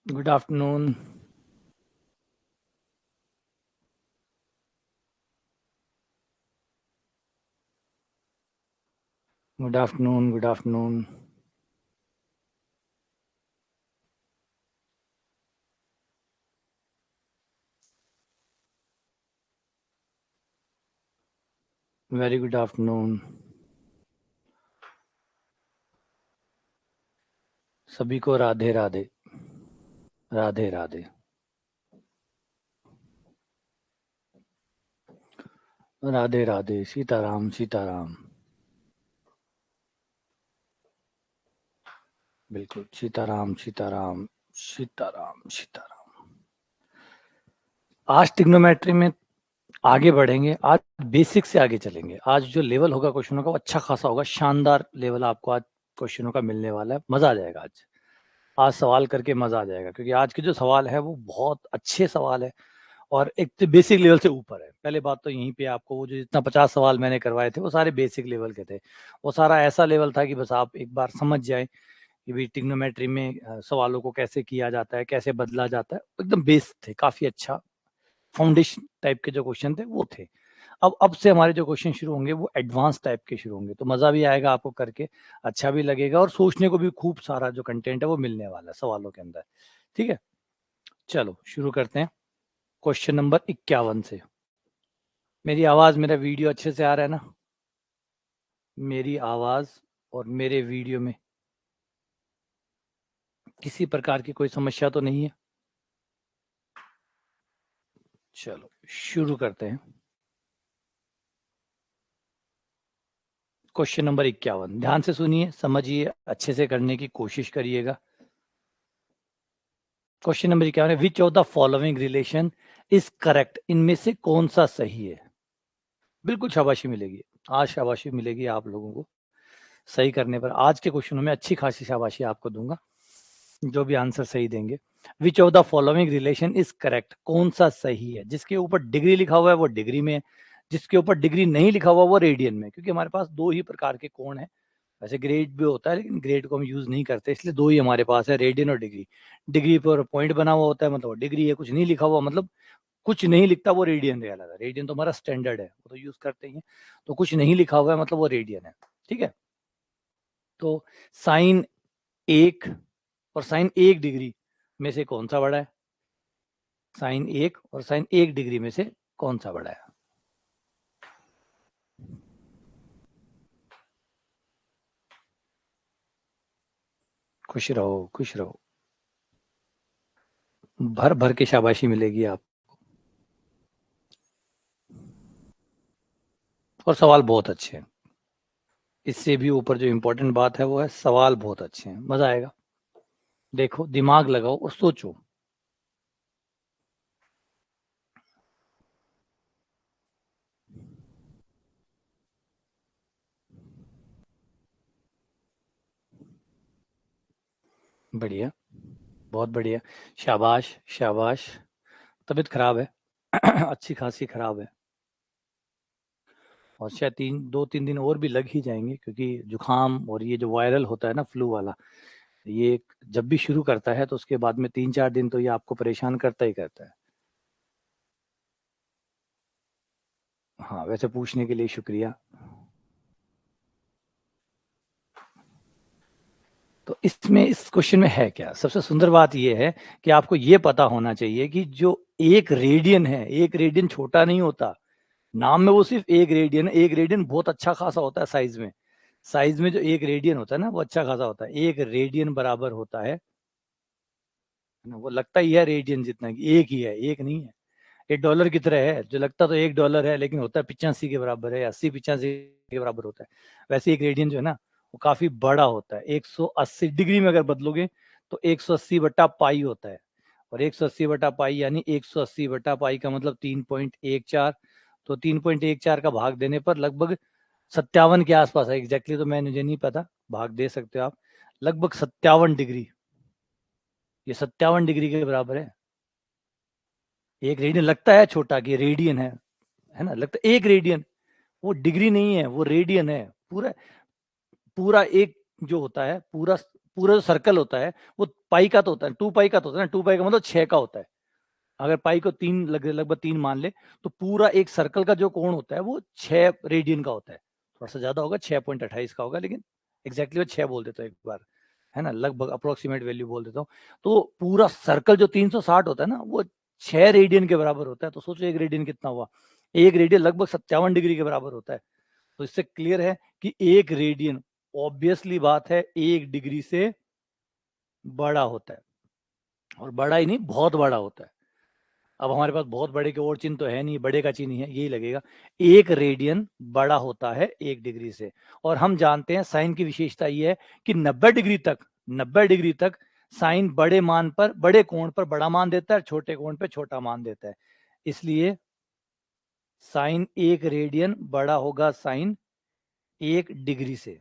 Good afternoon. Good afternoon. Good afternoon. Very good afternoon. सभी को राधे राधे राधे राधे। राधे राधे। सीताराम सीताराम। बिल्कुल सीताराम सीताराम सीताराम सीताराम। आज ट्रिग्नोमेट्री में आगे बढ़ेंगे। आज बेसिक से आगे चलेंगे। आज जो लेवल होगा क्वेश्चनों का वो अच्छा खासा होगा। शानदार लेवल आपको आज क्वेश्चनों का मिलने वाला है। मजा आ जाएगा आज सवाल करके मजा आ जाएगा, क्योंकि आज के जो सवाल है वो बहुत अच्छे सवाल है और एक तो बेसिक लेवल से ऊपर है। पहले बात तो यहीं पे आपको वो जो जितना 50 सवाल मैंने करवाए थे वो सारे बेसिक लेवल के थे। वो सारा ऐसा लेवल था कि बस आप एक बार समझ जाएं कि भाई ट्रिग्नोमेट्री में सवालों को कैसे किया जाता है, कैसे बदला जाता है। एकदम बेस थे, काफी अच्छा फाउंडेशन टाइप के जो क्वेश्चन थे वो थे। अब से हमारे जो क्वेश्चन शुरू होंगे वो एडवांस टाइप के शुरू होंगे, तो मजा भी आएगा आपको करके, अच्छा भी लगेगा और सोचने को भी खूब सारा जो कंटेंट है वो मिलने वाला है सवालों के अंदर। ठीक है, चलो शुरू करते हैं क्वेश्चन नंबर 51 से। मेरी आवाज, मेरा वीडियो अच्छे से आ रहा है ना? मेरी आवाज और मेरे वीडियो में किसी प्रकार की कोई समस्या तो नहीं है? चलो शुरू करते हैं। क्वेश्चन नंबर 51, ध्यान से सुनिए, समझिए, अच्छे से करने की कोशिश करिएगा। क्वेश्चन नंबर 51 है, which of the following relation is correct? इनमें से कौन सा सही है? बिल्कुल शाबाशी मिलेगी, आज शाबाशी मिलेगी आप लोगों को सही करने पर। आज के क्वेश्चनों में अच्छी खासी शाबाशी आपको दूंगा जो भी आंसर सही देंगे। Which of the following relation is correct, कौन सा सही है? जिसके ऊपर डिग्री लिखा हुआ है वो डिग्री में है, जिसके ऊपर डिग्री नहीं लिखा हुआ वो रेडियन में। क्योंकि हमारे पास दो ही प्रकार के कोण है। वैसे ग्रेड भी होता है लेकिन ग्रेड को हम यूज नहीं करते, इसलिए दो ही हमारे पास है, रेडियन और डिग्री। डिग्री पर पॉइंट बना हुआ होता है मतलब डिग्री है, कुछ नहीं लिखा हुआ मतलब कुछ नहीं लिखता वो रेडियन कहलाता है। रेडियन तो हमारा स्टैंडर्ड है, वो तो यूज करते ही हैं। तो कुछ नहीं लिखा हुआ है मतलब वो रेडियन है। ठीक है, तो साइन एक और साइन एक डिग्री में से कौन सा बड़ा है? साइन एक और साइन एक डिग्री में से कौन सा बड़ा है? खुश रहो खुश रहो, भर भर के शाबाशी मिलेगी आप। और सवाल बहुत अच्छे हैं। इससे भी ऊपर जो इम्पोर्टेंट बात है वो है सवाल बहुत अच्छे हैं, मजा आएगा। देखो, दिमाग लगाओ और सोचो। बढ़िया, बहुत बढ़िया, शाबाश शाबाश। तबीयत खराब है? अच्छी खासी खराब है, और शायद 2-3 दिन और भी लग ही जाएंगे, क्योंकि जुकाम और ये जो वायरल होता है ना, फ्लू वाला, ये जब भी शुरू करता है तो उसके बाद में 3-4 दिन तो ये आपको परेशान करता ही करता है। हाँ, वैसे पूछने के लिए शुक्रिया। तो इसमें इस क्वेश्चन में है क्या? सबसे सुंदर बात ये है कि आपको ये पता होना चाहिए कि जो एक रेडियन है, एक रेडियन छोटा नहीं होता। नाम में वो सिर्फ एक रेडियन है, एक रेडियन बहुत अच्छा खासा होता है साइज में। साइज में जो एक रेडियन होता है ना वो अच्छा खासा होता है। एक रेडियन बराबर होता है ना, वो लगता ही है रेडियन जितना, कि एक ही है, एक नहीं है। एक डॉलर की तरह है, जो लगता तो $1 है लेकिन होता है 85 के बराबर है, 80-85 के बराबर होता है। वैसे एक रेडियन जो है ना वो काफी बड़ा होता है। 180 डिग्री में अगर बदलोगे तो 180/पाई होता है। और 180/पाई यानी 180/पाई का मतलब 3.14। तो 3.14 का भाग देने पर लगभग 57 के आसपास है। एग्जैक्टली तो मैं मुझे नहीं पता, भाग दे सकते हो आप। लगभग 57 डिग्री, ये 57 डिग्री के बराबर है। एक रेडियन लगता है छोटा कि रेडियन है ना, लगता है एक रेडियन। वो डिग्री नहीं है, वो रेडियन है। पूरा पूरा एक जो होता है, पूरा पूरा जो सर्कल होता है वो पाई का तो होता है, 2 पाई का तो होता है ना, 2 पाई का मतलब 6 का होता है। अगर पाई को 3 लगभग 3 मान ले तो पूरा एक सर्कल का जो कोण होता है वो 6 रेडियन का होता है। थोड़ा सा ज्यादा होगा, 6.28 का होगा, लेकिन एग्जैक्टली मैं 6 बोल देता हूँ एक बार, है ना, लगभग अप्रोक्सीमेट वैल्यू बोल देता हूँ। तो पूरा सर्कल जो 360 होता है ना वो 6 रेडियन के बराबर होता है। तो सोचो एक रेडियन कितना हुआ, एक रेडियन लगभग 57 डिग्री के बराबर होता है। तो इससे क्लियर है कि एक रेडियन ऑब्वियसली बात है 1 डिग्री से बड़ा होता है, और बड़ा ही नहीं बहुत बड़ा होता है। अब हमारे पास बहुत बड़े के और चिन्ह तो है नहीं, बड़े का चिन्ह ही है, यही लगेगा। एक रेडियन बड़ा होता है 1 डिग्री से। और हम जानते हैं साइन की विशेषता ये है कि 90 डिग्री तक साइन बड़े मान पर, बड़े कोण पर बड़ा मान देता है, छोटे कोण पर छोटा मान देता है। इसलिए साइन 1 रेडियन बड़ा होगा साइन 1 डिग्री से।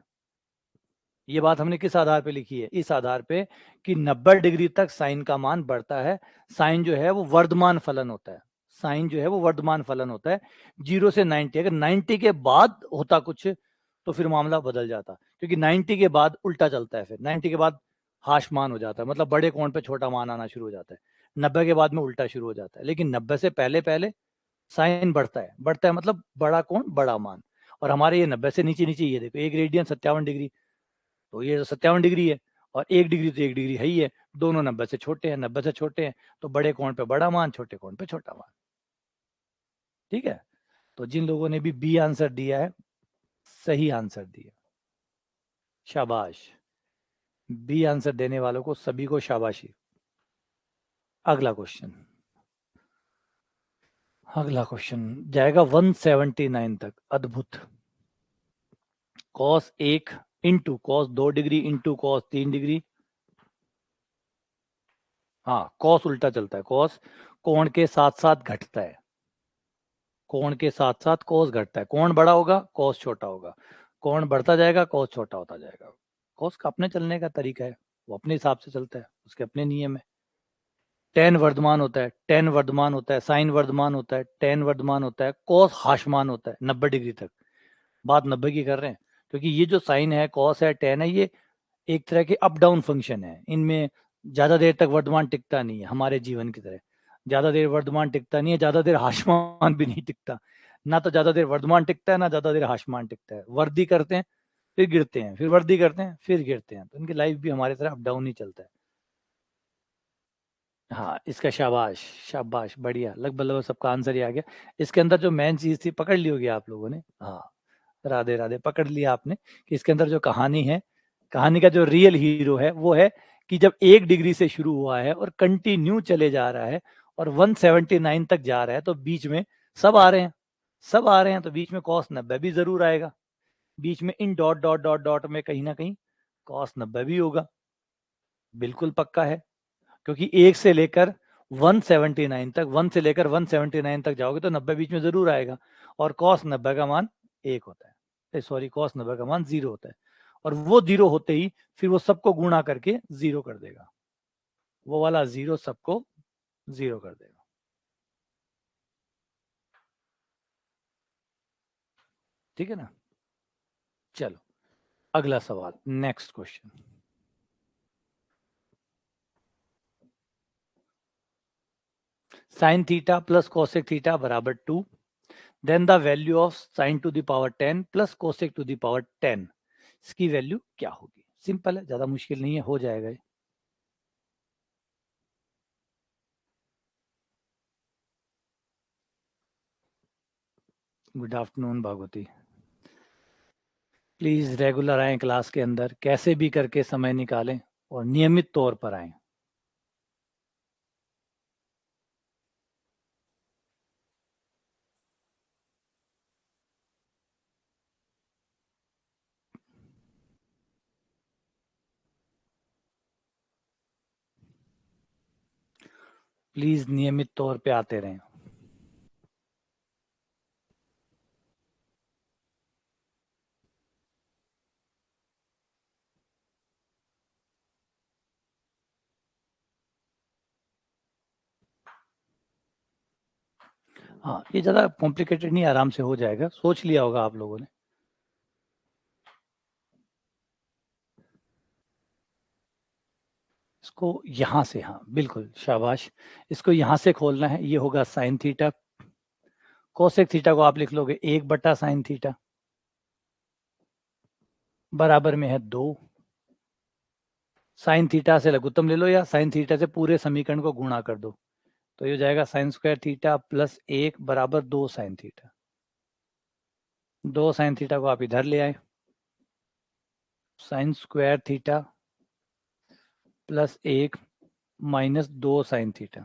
ये बात हमने किस आधार पे लिखी है? इस आधार पे कि 90 डिग्री तक साइन का मान बढ़ता है। साइन जो है वो वर्धमान फलन होता है, साइन जो है वो वर्धमान फलन होता है 0 से 90। अगर 90 के बाद होता कुछ तो फिर मामला बदल जाता, क्योंकि 90 के बाद उल्टा चलता है, फिर 90 के बाद हाश मान हो जाता है, मतलब बड़े कोण पे छोटा मान आना शुरू हो जाता है। 90 के बाद में उल्टा शुरू हो जाता है, लेकिन 90 से पहले पहले साइन बढ़ता है मतलब बड़ा कोण बड़ा मान। और हमारे ये 90 से नीचे नीचे, ये देखो 1 रेडियन 57 डिग्री, तो ये 57 डिग्री है, और 1 डिग्री तो 1 डिग्री है ही है, दोनों 90 से छोटे हैं, 90 से छोटे हैं, तो बड़े कोण पे बड़ा मान, छोटे कोण पे छोटा मान। ठीक है, तो जिन लोगों ने भी बी आंसर दिया है सही आंसर दिया, शाबाश। बी आंसर देने वालों को सभी को शाबाशी। अगला क्वेश्चन, अगला क्वेश्चन जाएगा 179 तक। अद्भुत। Cos 1 into cos 2 degree into cos 3 degree. हाँ, कॉस उल्टा चलता है, कॉस कोण के साथ साथ घटता है, कोण के साथ साथ कॉस घटता है। कोण बड़ा होगा कॉस छोटा होगा, कोण बढ़ता जाएगा कॉस छोटा होता जाएगा। कॉस का अपने चलने का तरीका है, वो अपने हिसाब से चलता है, उसके अपने नियम है। टेन वर्धमान होता है, टेन वर्धमान होता है, साइन वर्धमान होता है, टेन वर्धमान होता है, कॉस हाशमान होता है 90 डिग्री तक। बात 90 की कर रहे हैं, क्योंकि ये जो साइन है, कॉस है, टेन है, ये एक तरह के अप डाउन फंक्शन है। इनमें ज्यादा देर तक वर्धमान टिकता नहीं है, हमारे जीवन की तरह ज्यादा देर वर्धमान टिकता नहीं है, ज्यादा देर हाशमान भी नहीं टिकता। ना तो ज्यादा देर वर्धमान टिकता है, ना ज्यादा देर हाशमान टिकता है। वर्दी करते हैं फिर गिरते हैं, फिर वर्दी करते हैं फिर गिरते हैं, तो इनकी लाइफ भी हमारी तरह अप डाउन ही चलता है। हाँ, इसका शाबाश, शाबाश, बढ़िया, लगभग लगभग सबका आंसर ही आ गया। इसके अंदर जो मेन चीज थी पकड़ ली होगी आप लोगों ने। हाँ, राधे राधे, पकड़ लिया आपने कि इसके अंदर जो कहानी है, कहानी का जो रियल हीरो है वो है कि जब 1 डिग्री से शुरू हुआ है और कंटिन्यू चले जा रहा है और 179 तक जा रहा है, तो बीच में सब आ रहे हैं, सब आ रहे हैं, तो बीच में कॉस 90 भी जरूर आएगा। बीच में in dot dot dot dot में कहीं ना कहीं कॉस 90 भी होगा, बिल्कुल पक्का है। क्योंकि 1 से लेकर 179 तक, 1 से लेकर 179 तक जाओगे तो 90 बीच में जरूर आएगा, और कॉस 90 का मान 1 होता है, सॉरी, कॉस 90 का मान 0 होता है। और वो 0 होते ही फिर वो सबको गुणा करके 0 कर देगा, वो वाला 0 सबको 0 कर देगा। ठीक है ना? चलो अगला सवाल, next question. Sine theta plus cosec theta बराबर 2, then the value of sine to the power 10 plus cosec to the power 10, इसकी वैल्यू क्या होगी? सिंपल है, ज्यादा मुश्किल नहीं है, हो जाएगा ये। Good afternoon Bhagwati. Please regular आएं क्लास के अंदर, कैसे भी करके समय निकालें और नियमित तौर पर आएं। प्लीज नियमित तौर पे आते रहें। हाँ, ये ज्यादा कॉम्प्लिकेटेड नहीं, आराम से हो जाएगा, सोच लिया होगा आप लोगों ने। इसको यहां से, हाँ बिल्कुल शाबाश, इसको यहां से खोलना है, ये होगा साइन थीटा। कोसेक थीटा को आप लिख लोगे 1/साइन थीटा बराबर में है 2। साइन थीटा से लघुत्तम ले लो या साइन थीटा से पूरे समीकरण को गुणा कर दो, तो ये हो जाएगा साइन स्क्वायर थीटा प्लस 1 बराबर 2 साइन थीटा। 2 साइन थीटा को आप इधर ले आए, sign square theta plus 1 minus 2 sine theta.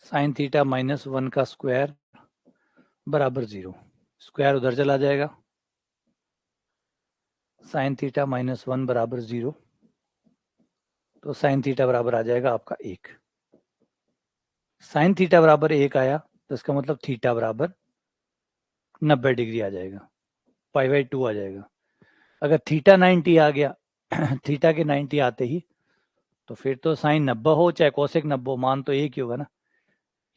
Sine theta minus 1 का स्क्वायर बराबर 0, स्क्वायर उधर चला जाएगा, साइन थीटा माइनस 1 बराबर 0, तो साइन थीटा बराबर आ जाएगा आपका 1। साइन थीटा बराबर 1 आया तो इसका मतलब थीटा बराबर 90 डिग्री आ जाएगा, π/2 आ जाएगा। अगर थीटा 90 आ गया थीटा के 90 आते ही तो फिर तो साइन 90 हो चाहे कोसेक 90 हो, मान तो एक ही होगा ना।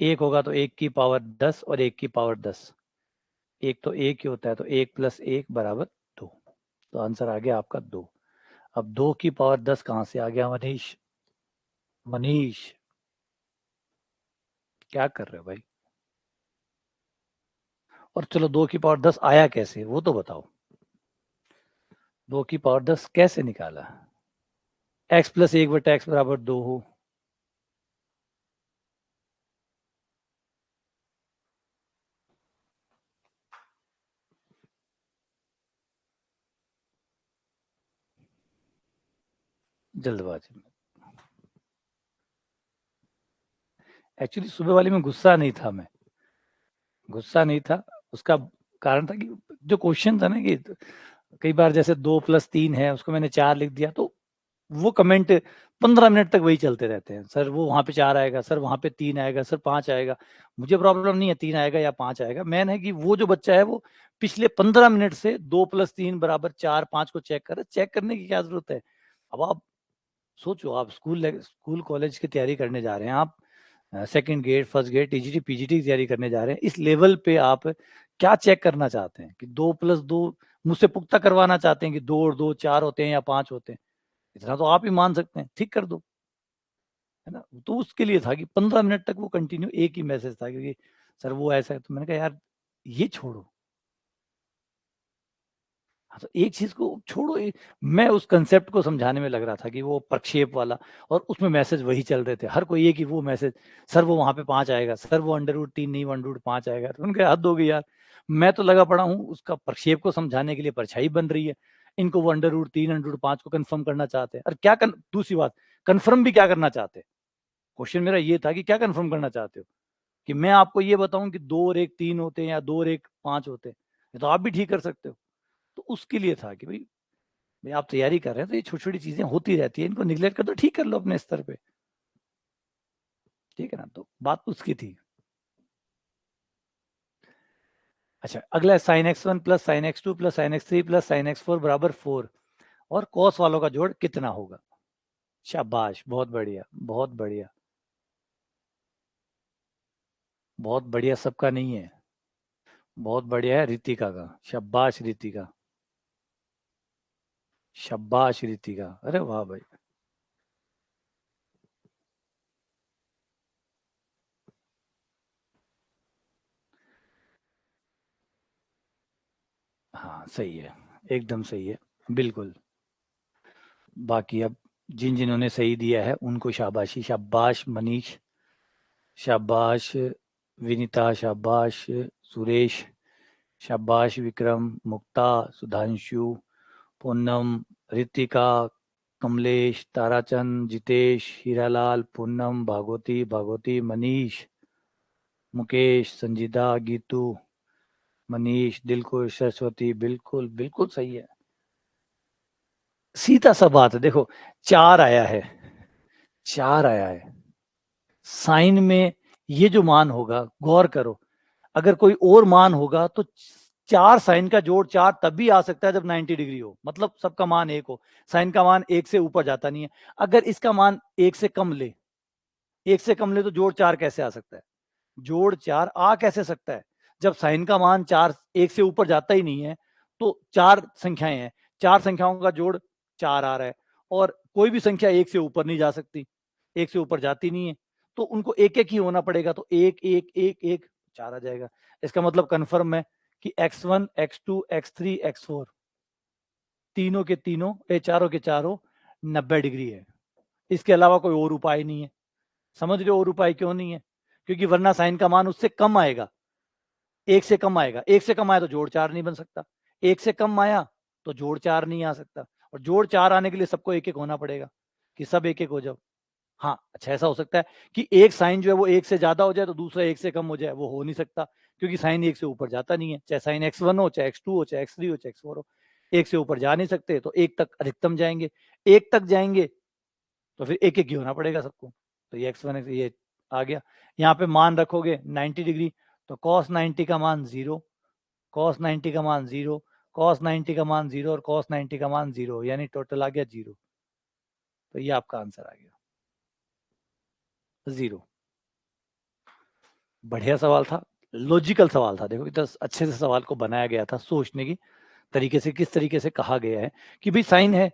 एक होगा तो 1 की पावर 10 और 1 की पावर 10, एक तो एक ही होता है, तो 1 + 1 बराबर 2, तो आंसर आ गया आपका 2। अब 2 की पावर 10 कहां से आ गया मनीष? मनीष क्या कर रहे हो भाई? और चलो 2 की पावर 10 आया कैसे वो तो बताओ। 2 की पावर 10 कैसे निकाला? x + 1/x बराबर 2 हो, जल्दबाजी में। एक्चुअली सुबह वाली में गुस्सा नहीं था, मैं गुस्सा नहीं था, उसका कारण था कि जो क्वेश्चन था ना कि कई बार जैसे 2 + 3 है उसको मैंने 4 लिख दिया, तो वो कमेंट 15 मिनट तक वही चलते रहते हैं, सर वो वहां पे 4 आएगा, सर वहां पे 3 आएगा, सर 5 आएगा। मुझे प्रॉब्लम नहीं है 3 आएगा या 5 आएगा, मैन है कि वो जो बच्चा है वो पिछले 15 मिनट से 2 + 3 बराबर 4 5 को चेक कर रहा है। चेक करने की क्या जरूरत है? अब आप सोचो, आप स्कूल कॉलेज की तैयारी करने जा रहे हैं, आप second grade first grade TGT PGT की तैयारी करने जा रहे हैं, इस लेवल पे आप क्या चेक करना चाहते हैं कि 2 + 2 मुझसे पुख्ता करवाना चाहते हैं कि 2 और 2 4 होते हैं या 5 होते हैं? इतना तो आप ही मान सकते हैं, ठीक कर दो, है ना। तो उसके लिए था कि 15 मिनट तक वो कंटिन्यू एक ही मैसेज था, क्योंकि सर वो ऐसा है, तो मैंने कहा यार ये छोड़ो। हाँ, तो एक चीज को छोड़ो, मैं उस कंसेप्ट को समझाने में लग रहा था कि वो प्रक्षेप वाला, और उसमें मैसेज वही चल रहे थे हर कोई एक ही वो मैसेज, सर वो वहां पे 5 आएगा, सर वो √3 नहीं 1√5 आएगा। तो उनके हद हो गई यार, मैं तो लगा पड़ा हूँ उसका प्रक्षेप को समझाने के लिए, परछाई बन रही है, इनको वो √3 √5 को कंफर्म करना चाहते हैं। और क्या दूसरी बात, कंफर्म भी क्या करना चाहते हैं? क्वेश्चन मेरा ये था कि क्या कंफर्म करना चाहते हो, कि मैं आपको ये बताऊं कि 2 और 1 3 होते हैं या 2 और 1 5 होते हैं? ये तो आप भी ठीक कर सकते हो। तो उसके लिए था कि भाई आप तैयारी कर रहे हैं तो ये छोटी छोटी चीजें होती रहती है, इनको निगलेक्ट कर दो, ठीक कर लो अपने स्तर पे, ठीक है ना। तो बात उसकी थी। अच्छा, अगला sin x1 + sin x2 + sin x3 + sin x4 बराबर 4, और cos वालों का जोड़ कितना होगा? शाबाश, बहुत बढ़िया बहुत बढ़िया बहुत बढ़िया, सबका नहीं है, बहुत बढ़िया है रितिका का, शाबाश रितिका, शाबाश रितिका, अरे वाह भाई। हाँ सही है, एकदम सही है, बिल्कुल। बाकी अब जिन जिन्होंने सही दिया है उनको शाबाशी, शाबाश मनीष, शाबाश विनीता, शाबाश सुरेश, शाबाश विक्रम, मुक्ता, सुधांशु, पूनम, रितिका, कमलेश, ताराचंद, जितेश, हीरालाल, पूनम, भागवती भागवती, मनीष, मुकेश, संजीदा, गीतू, मनीष, दिलकुश, सरस्वती, बिल्कुल बिल्कुल सही है। सीधा सा बात है, देखो 4 आया है, 4 आया है, साइन में ये जो मान होगा, गौर करो, अगर कोई और मान होगा तो 4 साइन का जोड़ 4 तब भी आ सकता है जब 90 डिग्री हो, मतलब सबका मान 1 हो, साइन का मान 1 से ऊपर जाता नहीं है। अगर इसका मान 1 से कम ले, 1 से कम ले तो जोड़ 4 कैसे आ सकता है? जोड़ 4 आ कैसे सकता है जब साइन का मान 4 1 से ऊपर जाता ही नहीं है? तो 4 संख्याएं हैं, 4 संख्याओं का जोड़ 4 आ रहा है, और कोई भी संख्या 1 से ऊपर नहीं जा सकती, 1 से ऊपर जाती नहीं है, तो उनको एक एक ही होना पड़ेगा, तो 1 1 1 1 4 आ जाएगा। इसका मतलब कन्फर्म है कि x1 x2 x3 x4 तीनों के तीनों, चारों के चारों 90 डिग्री है। इसके अलावा कोई और उपाय नहीं है। समझ रहे हो और उपाय क्यों नहीं है? क्योंकि वरना साइन का मान उससे कम आएगा, 1 से कम आएगा, 1 से कम आया तो जोड़ 4 नहीं बन सकता, 1 से कम आया तो जोड़ 4 नहीं आ सकता, और जोड़ 4 आने के लिए सबको एक एक होना पड़ेगा कि सब एक एक हो जाओ। हाँ, अच्छा ऐसा हो सकता है कि एक साइन जो है वो 1 से ज्यादा हो जाए तो दूसरा 1 से कम हो जाए, वो हो नहीं सकता क्योंकि साइन 1 से ऊपर जाता नहीं है, चाहे साइन x1 हो, चाहे x2 हो, चाहे x3 हो, चाहे x4 हो, 1 से ऊपर जा नहीं सकते, तो 1 तक अधिकतम जाएंगे, 1 तक जाएंगे तो फिर एक एक ही होना पड़ेगा सबको। तो ये x1 ये आ गया, यहाँ पे मान रखोगे 90 डिग्री, तो cos 90 का मान 0, cos 90 का मान 0, cos 90 का मान 0 और cos 90 का मान 0, यानी टोटल आ गया 0। तो ये आपका आंसर आ गया 0। बढ़िया सवाल था, लॉजिकल सवाल था। देखो इतना अच्छे से सवाल को बनाया गया था, सोचने की तरीके से, किस तरीके से कहा गया है कि भाई साइन है,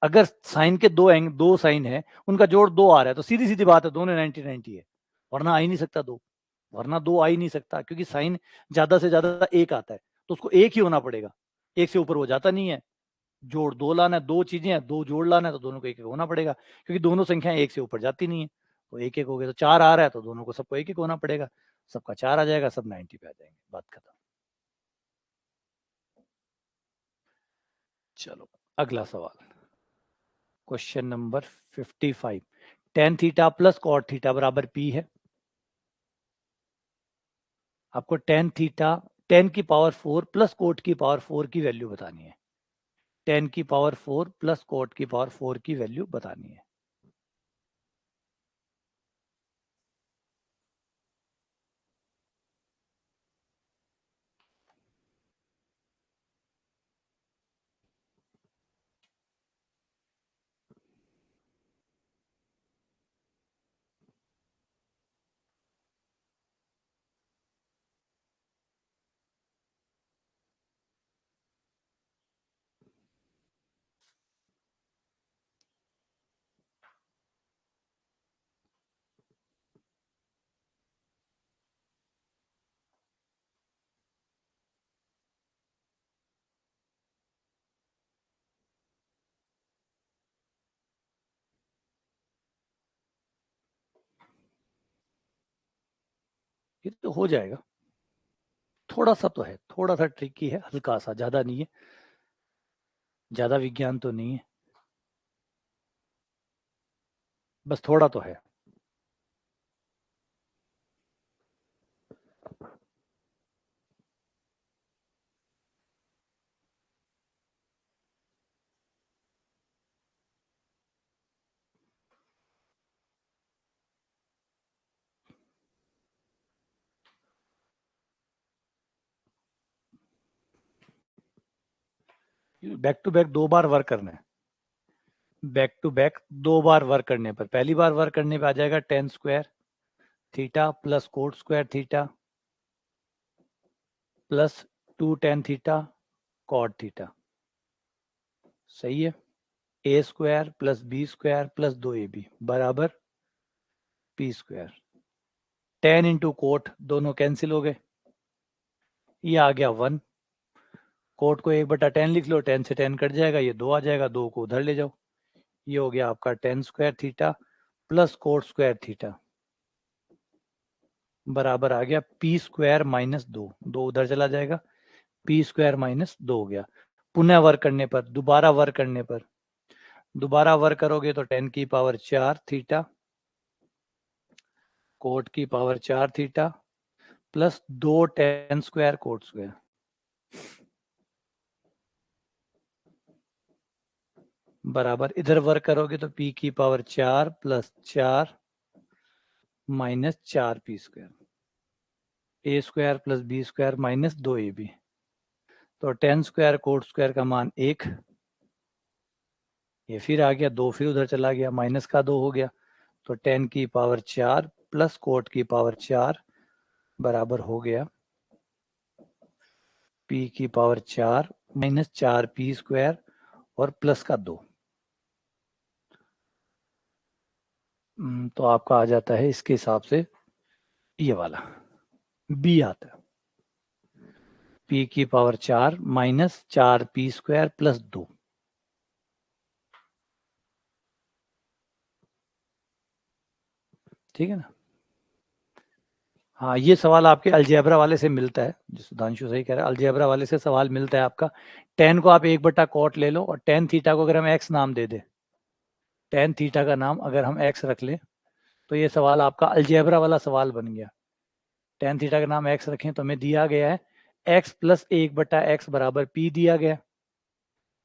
अगर साइन के दो साइन है, उनका जोड़ 2 आ रहा है, तो सीधी सीधी बात है दोनों 90 90 है, वरना आ ही नहीं सकता 2, वरना 2 आ ही नहीं सकता, क्योंकि साइन ज्यादा से ज्यादा 1 आता है, तो उसको 1 ही होना पड़ेगा, 1 से ऊपर वो जाता नहीं है। जोड़ 2 लाना है, 2 चीजें हैं, 2 जोड़ लाना है, तो दोनों को एक एक होना पड़ेगा, क्योंकि दोनों संख्याएं 1 से ऊपर जाती नहीं है, तो एक एक हो गया, तो 4 आ रहा है तो दोनों को सबको एक एक होना पड़ेगा, सबका 4 आ जाएगा, सब 90 पे आ जाएंगे, बात खत्म। चलो अगला सवाल, question number 55। Tan theta plus cot theta बराबर पी है। आपको टेन थीटा, 10 की पावर 4 प्लस कोट की पावर 4 की वैल्यू बतानी है, 10 की पावर 4 प्लस कोट की पावर 4 की वैल्यू बतानी है। ये तो हो जाएगा, थोड़ा सा तो है, थोड़ा सा ट्रिकी है, हल्का सा, ज्यादा नहीं है, ज्यादा विज्ञान तो नहीं है, बस थोड़ा तो है। बैक टू बैक 2 बार वर्क करना है, बैक टू बैक 2 बार वर्क करने पर, पहली बार वर्क करने पे आ जाएगा tan square theta plus cot square theta plus 2 tan theta cot theta, सही है। A square plus b square plus 2ab बराबर पी स्क्वायर। 10 इंटू कोट, दोनों कैंसिल हो गए, ये आ गया 1, कोट को 1/10 लिख लो, 10 से 10 कट जाएगा, ये 2 आ जाएगा, 2 को उधर ले जाओ, ये हो गया आपका ten square theta plus cot square theta बराबर आ गया पी स्क्वायर माइनस 2, 2 उधर चला जाएगा, पी स्क्वायर माइनस 2 हो गया। पुनः वर्क करने पर, दोबारा वर्क करने पर, दोबारा वर्क करोगे तो 10 की पावर 4 थीटा कोट की power 4 theta plus 2 tan square cot square बराबर, इधर वर्क करोगे तो p की power 4 plus 4 minus 4 p square, a square plus b square minus 2ab, तो टेन स्क्वायर कोट स्क्वायर का मान 1, ये फिर आ गया 2, फिर उधर चला गया, माइनस का 2 हो गया, तो 10 की पावर 4 प्लस कोट की पावर 4 बराबर हो गया p की पावर 4 माइनस 4p² और प्लस का 2। तो आपका आ जाता है इसके हिसाब से ये वाला बी आता है, p⁴ माइनस 4p² प्लस 2। ठीक है ना। हाँ, ये सवाल आपके अलजेब्रा वाले से मिलता है, जो सुधांशु सही कह रहा है, अलजेब्रा वाले से सवाल मिलता है आपका। टेन को आप 1/cot ले लो और टेन थीटा को अगर हम एक्स नाम दे दें, टेन थीटा का नाम अगर हम एक्स रख लें, तो ये सवाल आपका अलजेब्रा वाला सवाल बन गया। टेन थीटा का नाम एक्स रखें तो हमें दिया गया है एक्स प्लस 1/x बराबर पी दिया गया,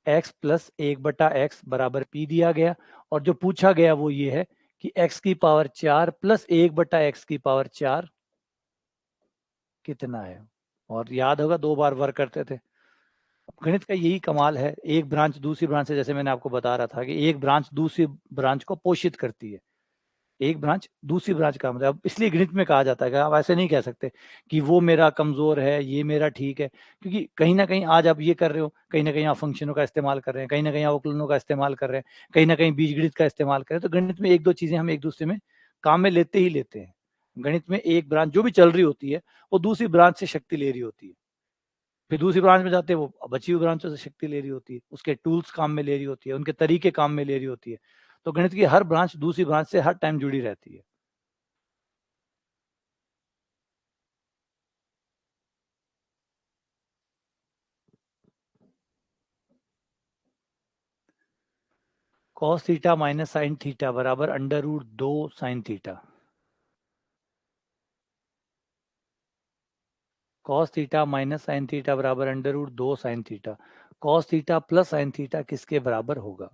एक्स प्लस 1/x बराबर पी दिया गया, और जो पूछा गया वो ये है कि x⁴ प्लस 1/x⁴ कितना है। और याद होगा 2 बार वर्क करते थे। गणित का यही कमाल है, एक ब्रांच दूसरी ब्रांच से, जैसे मैंने आपको बता रहा था कि एक ब्रांच दूसरी ब्रांच को पोषित करती है, एक ब्रांच दूसरी ब्रांच का मतलब, इसलिए गणित में कहा जाता है कि आप ऐसे नहीं कह सकते कि वो मेरा कमजोर है, ये मेरा ठीक है, क्योंकि कहीं ना कहीं आज आप ये कर रहे हो, कहीं ना कहीं आप फंक्शनों का इस्तेमाल कर रहे हैं, कहीं ना कहीं आप अवकलनों का इस्तेमाल कर रहे हैं, कहीं ना कहीं बीजगणित का इस्तेमाल कर रहे हैं, तो गणित में एक दो चीजें हम एक दूसरे में काम में लेते ही लेते हैं। गणित में एक ब्रांच जो भी चल रही होती है वो दूसरी ब्रांच से शक्ति ले रही होती है, फिर दूसरी ब्रांच में जाते हैं वो बची हुई ब्रांचों से शक्ति ले रही होती है, उसके टूल्स काम में ले रही होती है, उनके तरीके काम में ले रही होती है। तो गणित की हर ब्रांच दूसरी ब्रांच से हर टाइम जुड़ी रहती है। Cos theta minus sine theta बराबर √2 sine theta. Cos theta minus sine theta बराबर √2 sine theta. Cos theta plus sine theta किसके बराबर होगा?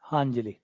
हाँ अंजलि।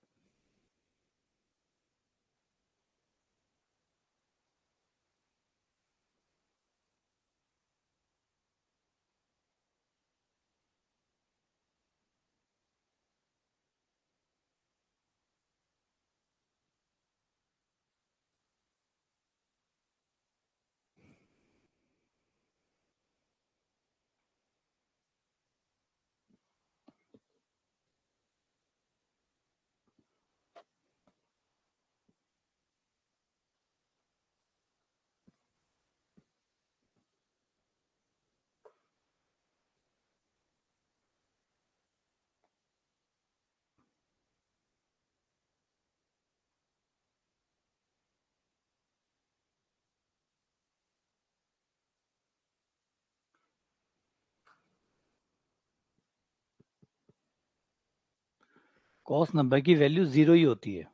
कॉस 90 की वैल्यू 0 ही होती है।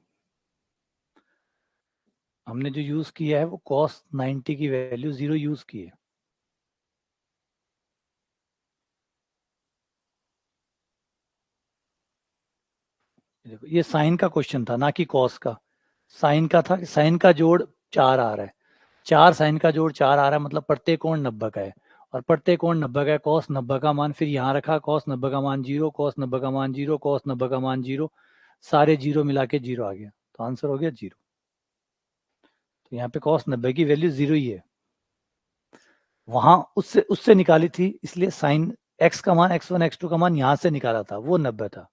हमने जो यूज किया है वो कॉस 90 की वैल्यू 0 यूज की है। देखो ये साइन का क्वेश्चन था ना कि कॉस का। साइन का था, साइन का जोड़ 4 आ रहा है, 4 साइन का जोड़ 4 आ रहा है, मतलब प्रत्येक कोण 90 का है, और प्रत्येक कोण 90 का है, कॉस 90 का मान फिर यहाँ रखा, कॉस 90 का मान 0, कॉस 90 का मान 0, कॉस 90 का मान 0, सारे जीरो मिला के 0 आ गया, तो आंसर हो गया 0। तो यहाँ पे कॉस 90 की वैल्यू 0 ही है, वहां उससे उससे निकाली थी, इसलिए साइन एक्स का मान x1 x2 का मान यहाँ से निकाला था, वो 90 था।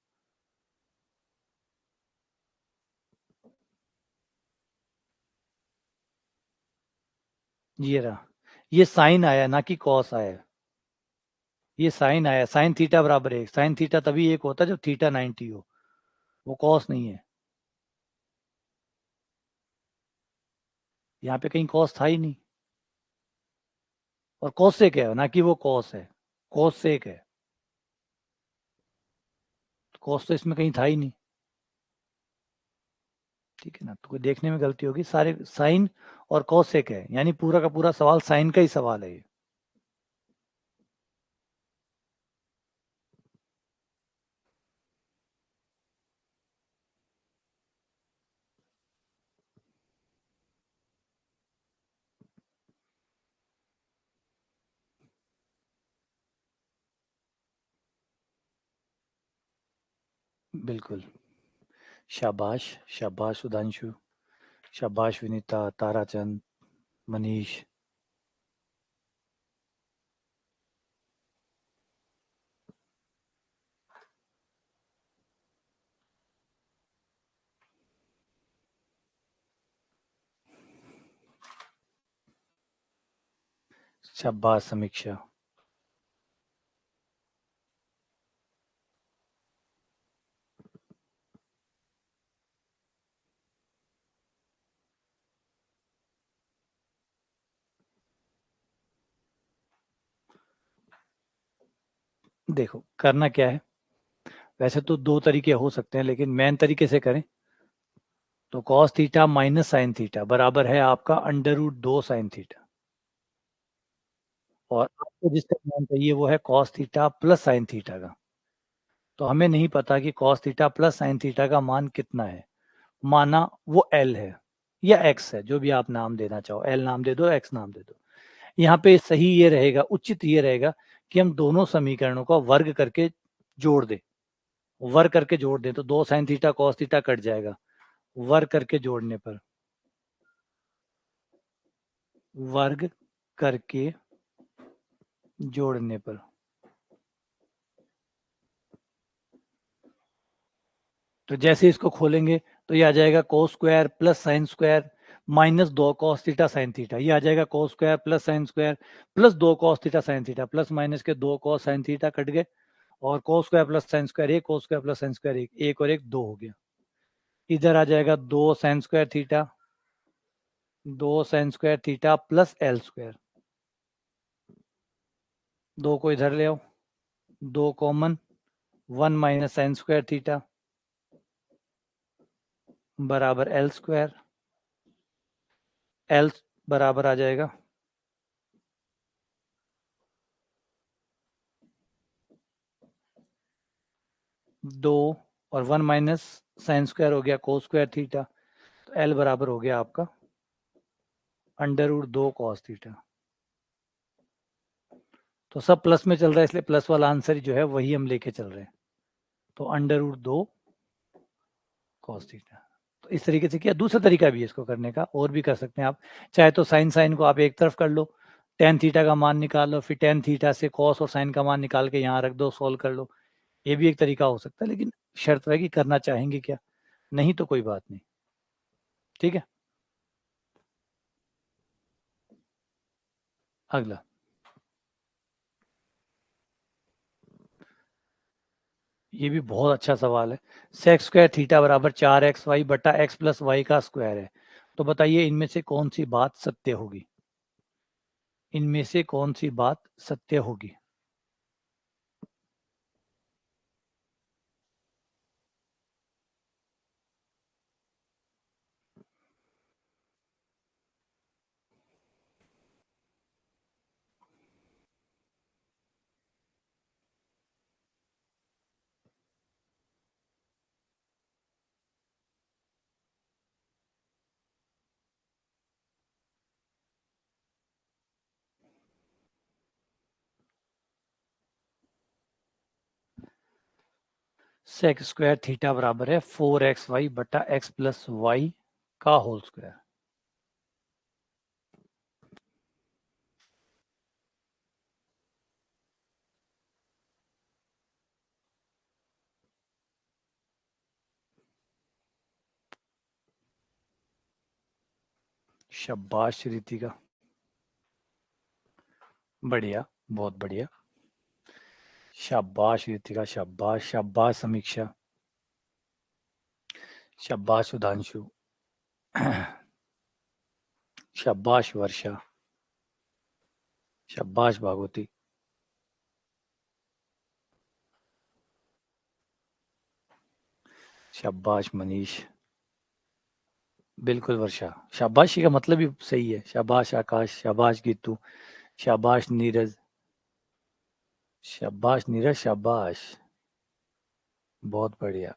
ये रहा, ये साइन आया ना कि कॉस आया, ये साइन आया, साइन थीटा बराबर 1, साइन थीटा तभी एक होता है जब थीटा 90 हो, वो कॉस नहीं है। यहाँ पे कहीं कॉस था ही नहीं, और कॉसेक है ना कि वो कॉस है, कॉसेक है, तो कॉस तो इसमें कहीं था ही नहीं। ठीक है ना, तो कोई देखने में गलती होगी, सारे साइन और कॉसेक है, यानी पूरा का पूरा सवाल साइन का ही सवाल है ये। बिल्कुल। शाबाश, शाबाश सुधांशु, शाबाश विनीता, ताराचंद, मनीष। शाबाश समीक्षा। देखो करना क्या है, वैसे तो दो तरीके हो सकते हैं, लेकिन मेन तरीके से करें तो cos theta minus sine theta बराबर है आपका अंडर रूट 2 साइन थीटा, और आपको जिसका मान चाहिए वो है cos theta plus sine theta का। तो हमें नहीं पता कि cos theta plus sine theta का मान कितना है। माना वो एल है या एक्स है, जो भी आप नाम देना चाहो, एल नाम दे दो, एक्स नाम दे दो। यहाँ पे सही ये रहेगा, उचित ये रहेगा कि हम दोनों समीकरणों का वर्ग करके जोड़ दें। वर्ग करके जोड़ दें तो 2 sine theta cos theta cut जाएगा, वर्ग करके जोड़ने पर, वर्ग करके जोड़ने पर। तो जैसे इसको खोलेंगे तो ये आ जाएगा cos square plus sine square minus 2 cos theta sine theta. ये आ जाएगा cos square plus sign square plus 2 cos theta sine theta, plus minus के 2 कॉस साइन थीटा कट गए, और cos square plus sine square 1, cos square plus sine square 1, 1 और 1 2 हो गया। इधर आ जाएगा 2 sine square theta, 2 sine square theta plus L square. 2 को इधर ले आओ, 2 common, 1 minus sine square theta बराबर एल स्क्वायर। एल बराबर आ जाएगा 2 और 1 माइनस साइन स्क्वायर हो गया कोस स्क्वायर थीटा। तो एल बराबर हो गया आपका अंडर रूट 2 कॉस थीटा। तो सब प्लस में चल रहा है, इसलिए प्लस वाला आंसर जो है वही हम लेके चल रहे हैं। तो अंडर रूट 2 कॉस थीटा। तो इस तरीके से किया। दूसरा तरीका भी है इसको करने का, और भी कर सकते हैं आप। चाहे तो साइन साइन को आप एक तरफ कर लो, टेन थीटा का मान निकाल लो, फिर टेन थीटा से कॉस और साइन का मान निकाल के यहाँ रख दो, सोल्व कर लो। ये भी एक तरीका हो सकता है, लेकिन शर्त है कि करना चाहेंगे क्या, नहीं तो कोई बात नहीं। ठीक है, अगला। ये भी बहुत अच्छा सवाल है। सेक्स स्क्वायर थीटा बराबर 4xy बटा एक्स प्लस वाई का स्क्वायर है। तो बताइए इनमें से कौन सी बात सत्य होगी, इनमें से कौन सी बात सत्य होगी। सेक्स स्क्वायर थीटा बराबर है 4xy बटा एक्स प्लस वाई का होल स्क्वायर। शाबाश रितिका, बढ़िया, बहुत बढ़िया। शाबाश रितिका, शाबाश, शाबाश समीक्षा, शाबाश सुधांशु, शाबाश वर्षा, शाबाश भागवती, शाबाश मनीष। बिल्कुल वर्षा, शाबाशी का मतलब ही सही है। शाबाश आकाश, शाबाश गीतू, शाबाश नीरज, शाबाश नीरज, शाबाश, बहुत बढ़िया।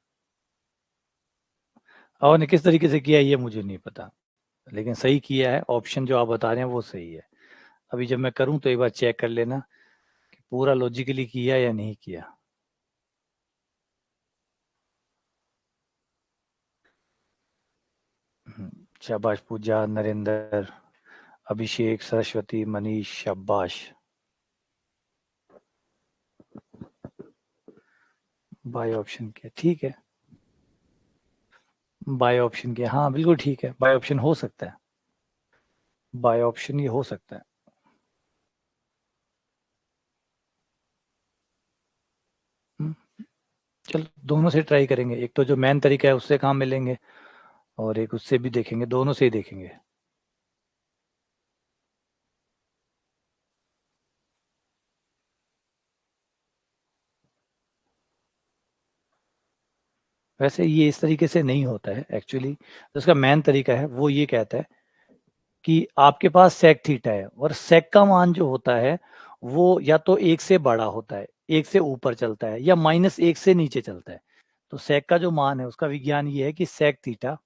और ने किस तरीके से किया ये मुझे नहीं पता, लेकिन सही किया है। ऑप्शन जो आप बता रहे हैं वो सही है। अभी जब मैं करूं तो एक बार चेक कर लेना कि पूरा लॉजिकली किया या नहीं किया। शाबाश पूजा, नरेंद्र, अभिषेक, सरस्वती, मनीष, शाबाश। बाय ऑप्शन के, ठीक है, बाय ऑप्शन के, हाँ बिल्कुल ठीक है, बाय ऑप्शन हो सकता है, बाय ऑप्शन ये हो सकता है। चलो दोनों से ट्राई करेंगे, एक तो जो मेन तरीका है उससे काम मिलेंगे, और एक उससे भी देखेंगे, दोनों से ही देखेंगे। वैसे ये इस तरीके से नहीं होता है एक्चुअली, तो उसका मेन तरीका है वो ये कहता है कि आपके पास सेक थीटा है, और सेक का मान जो होता है वो या तो एक से बड़ा होता है, एक से ऊपर चलता है, या माइनस एक से नीचे चलता है। तो सेक का जो मान है उसका विज्ञान ये है कि सेक थीटा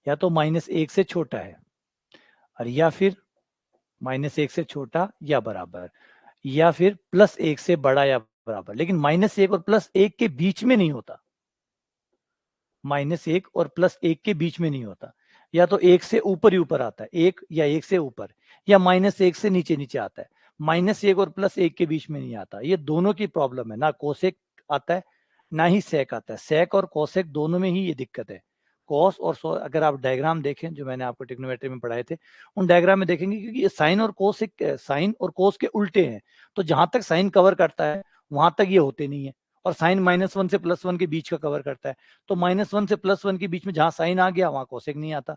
या तो माइनस एक से छोटा है, और या फिर माइनस एक से छोटा या बराबर, या फिर प्लस एक से बड़ा या बराबर, लेकिन माइनस एक और प्लस एक के बीच में नहीं होता, माइनस एक और प्लस एक के बीच में नहीं होता, या तो एक से ऊपर ही ऊपर आता है, एक या एक से ऊपर, या माइनस एक से नीचे नीचे आता है, माइनस एक और प्लस एक के बीच में नहीं आता। ये दोनों की प्रॉब्लम है, ना कोसेक आता है ना ही सेक आता है, सेक और कोसेक दोनों में ही ये दिक्कत है। कॉस और अगर आप डायग्राम देखें जो मैंने आपको ट्रिग्नोमेट्री में पढ़ाए थे, उन डायग्राम में देखेंगे क्योंकि ये साइन और कोसेक, साइन और कोस के उल्टे हैं, तो जहां तक साइन कवर करता है वहां तक ये होते नहीं है, और साइन -1 से +1 के बीच का कवर करता है, तो -1 से +1 के बीच में जहां साइन आ गया वहां कोसेक नहीं आता,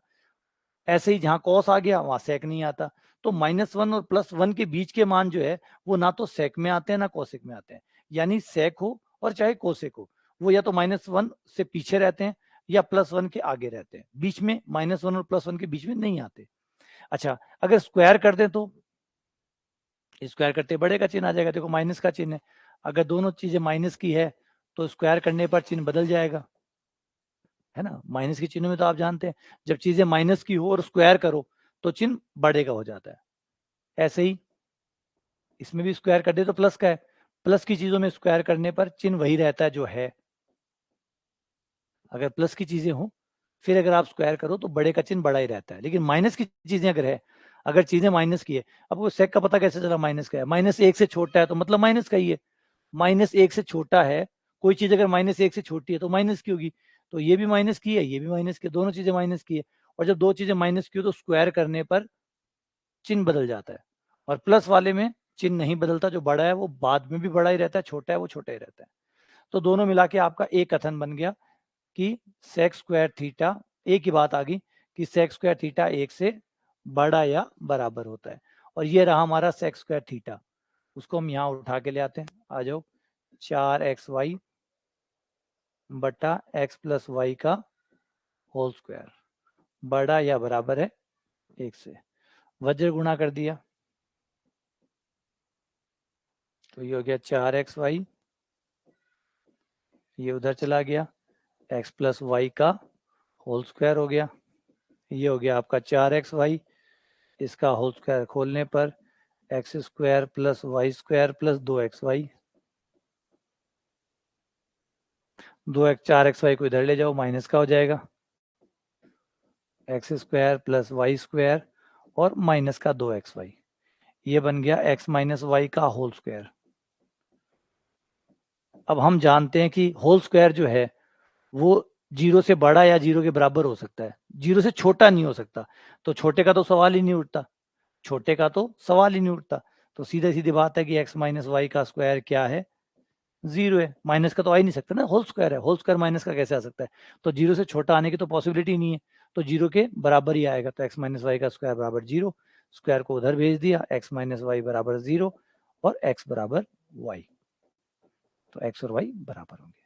ऐसे ही जहां कॉस आ गया वहां सेक नहीं आता। तो -1 और +1 के बीच के मान जो है वो ना तो सेक में आते हैं ना कोसेक में आते हैं, यानी सेक हो और चाहे कोसेक हो, वो या तो -1 से पीछे रहते हैं या +1 के आगे रहते हैं, बीच में -1 और +1 के बीच में नहीं आते। अच्छा, अगर स्क्वायर कर दें तो स्क्वायर करते बड़े का चिन्ह आ जाएगा, देखो माइनस का चिन्ह है, अगर दोनों चीजें माइनस की है तो स्क्वायर करने पर चिन्ह बदल जाएगा, है ना। माइनस के चिन्ह में तो आप जानते हैं जब चीजें माइनस की हो और स्क्वायर करो तो चिन्ह बड़े का हो जाता है। ऐसे ही इसमें भी स्क्वायर कर दे तो प्लस का है, प्लस की चीजों में स्क्वायर करने पर चिन्ह वही रहता है जो है, अगर प्लस की चीजें हो फिर अगर आप स्क्वायर करो तो बड़े का चिन्ह बड़ा ही रहता है, लेकिन माइनस की चीजें अगर है, अगर चीजें माइनस की है, अब वो सेक का पता कैसे चला माइनस का है, -1 से छोटा है तो मतलब माइनस का ही है, -1 से छोटा है, कोई चीज अगर -1 से छोटी है तो माइनस की होगी, तो ये भी माइनस की है, ये भी माइनस की, दोनों चीजें माइनस की है, और जब दो चीजें माइनस की हो तो स्क्वायर करने पर चिन्ह बदल जाता है, और प्लस वाले में चिन्ह नहीं बदलता, जो बड़ा है वो बाद में भी बड़ा ही रहता है, छोटा है वो छोटा ही रहता है। तो दोनों मिला के आपका एक कथन बन गया कि सेक स्क्वायर थीटा, एक ही बात आ गई कि सेक स्क्वायर थीटा एक से बड़ा या बराबर होता है, और ये रहा हमारा सेक स्क्वायर थीटा, उसको हम यहाँ उठा के ले आते हैं, आ जाओ, 4xy बटा x प्लस वाई का होल स्क्वायर बड़ा या बराबर है एक से, वज्र गुणा कर दिया तो ये हो गया 4xy, ये उधर चला गया, x प्लस वाई का होल स्क्वायर हो गया, ये हो गया आपका 4xy, इसका होल स्क्वायर खोलने पर x square plus y square plus 2xy, 4xy को इधर ले जाओ माइनस का हो जाएगा, x square plus y square और माइनस का 2xy, ये बन गया x माइनस वाई का होल स्क्वायर। अब हम जानते हैं कि होल स्क्वायर जो है वो 0 से बड़ा या 0 के बराबर हो सकता है, 0 से छोटा नहीं हो सकता, तो छोटे का तो सवाल ही नहीं उठता, छोटे का तो सवाल ही नहीं उठता, तो सीधे सीधी बात है कि x माइनस वाई का स्क्वायर क्या है, 0 है, माइनस का तो आ ही नहीं सकता ना, होल स्क्वायर है, होल स्क्वायर माइनस का कैसे आ सकता है, तो 0 से छोटा आने की तो पॉसिबिलिटी नहीं है, तो 0 के बराबर ही आएगा, तो x माइनस वाई का स्क्वायर बराबर 0, स्क्वायर को उधर भेज दिया, x माइनस वाई बराबर 0 और x बराबर y, तो x और y बराबर होंगे।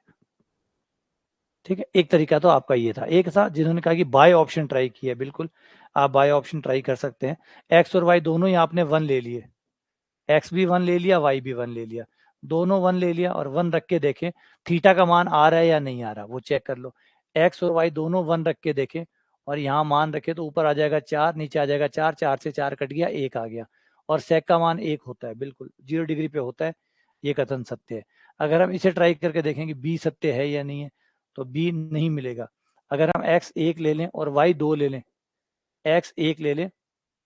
ठीक है, एक तरीका तो आपका ये था, एक था जिन्होंने कहा कि बाय ऑप्शन ट्राई किया, बिल्कुल आप बाय ऑप्शन ट्राई कर सकते हैं, x और y दोनों ही आपने 1 ले लिए, x भी 1 ले लिया, y भी 1 ले लिया, दोनों 1 ले लिया और 1 रख के देखें थीटा का मान आ रहा है या नहीं आ रहा, वो चेक कर लो, x और y दोनों 1 रख के देखें और यहाँ मान रखे तो ऊपर आ जाएगा 4, नीचे आ जाएगा 4, 4 से 4 कट गया, 1 आ गया, और सेक का मान 1 होता है, बिल्कुल 0 डिग्री पे होता है, ये कथन सत्य है। अगर हम इसे ट्राई करके देखें कि बी सत्य है या नहीं है, तो बी नहीं मिलेगा, अगर हम x 1 ले लें और y 2 ले लें, x 1 ले लें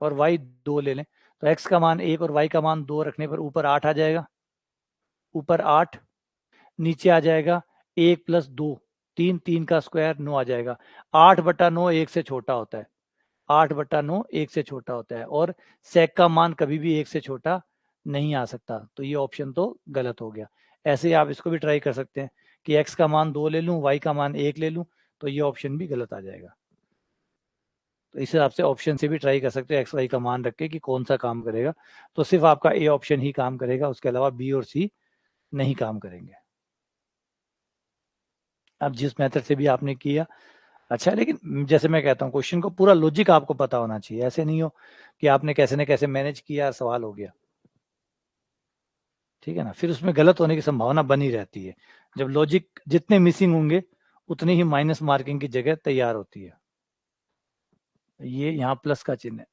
और y 2 ले लें, तो x का मान 1 और y का मान 2 रखने पर ऊपर 8 आ जाएगा, ऊपर 8, नीचे आ जाएगा 1 + 2, 3, 3 का स्क्वायर 9 आ जाएगा। 8/9 1 से छोटा होता है, 8/9 1 से छोटा होता है, और sec का मान कभी भी 1 से छोटा नहीं आ सकता, तो ये ऑप्शन तो गलत हो गया। ऐसे ही आप इसको भी ट्राई कर सकते हैं कि x का मान 2 ले लूं, y का मान 1 ले लूं, तो ये ऑप्शन भी गलत आ जाएगा। तो इस हिसाब से ऑप्शन से भी ट्राई कर सकते हैं, एक्स वाई का मान रख के कि कौन सा काम करेगा। तो सिर्फ आपका ए ऑप्शन ही काम करेगा, उसके अलावा बी और सी नहीं काम करेंगे। अब जिस मेथड से भी आपने किया अच्छा है, लेकिन जैसे मैं कहता हूँ क्वेश्चन को पूरा लॉजिक आपको पता होना चाहिए। ऐसे नहीं हो कि आपने कैसे न कैसे मैनेज किया, सवाल हो गया, ठीक है ना, फिर उसमें गलत होने की संभावना बनी रहती है। जब लॉजिक जितने मिसिंग होंगे उतनी ही माइनस मार्किंग की जगह तैयार होती है। ये यहाँ प्लस का चिन्ह है,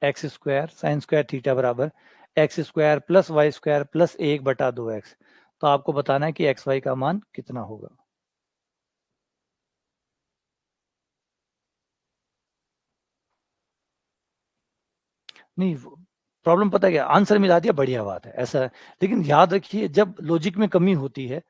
x square sine square theta बराबर x square plus y square plus 1/2x। तो आपको बताना है कि एक्स वाई का मान कितना होगा। नहीं, प्रॉब्लम पता है क्या, आंसर मिला दिया, बढ़िया बात है, ऐसा है। लेकिन याद रखिए, जब लॉजिक में कमी होती है,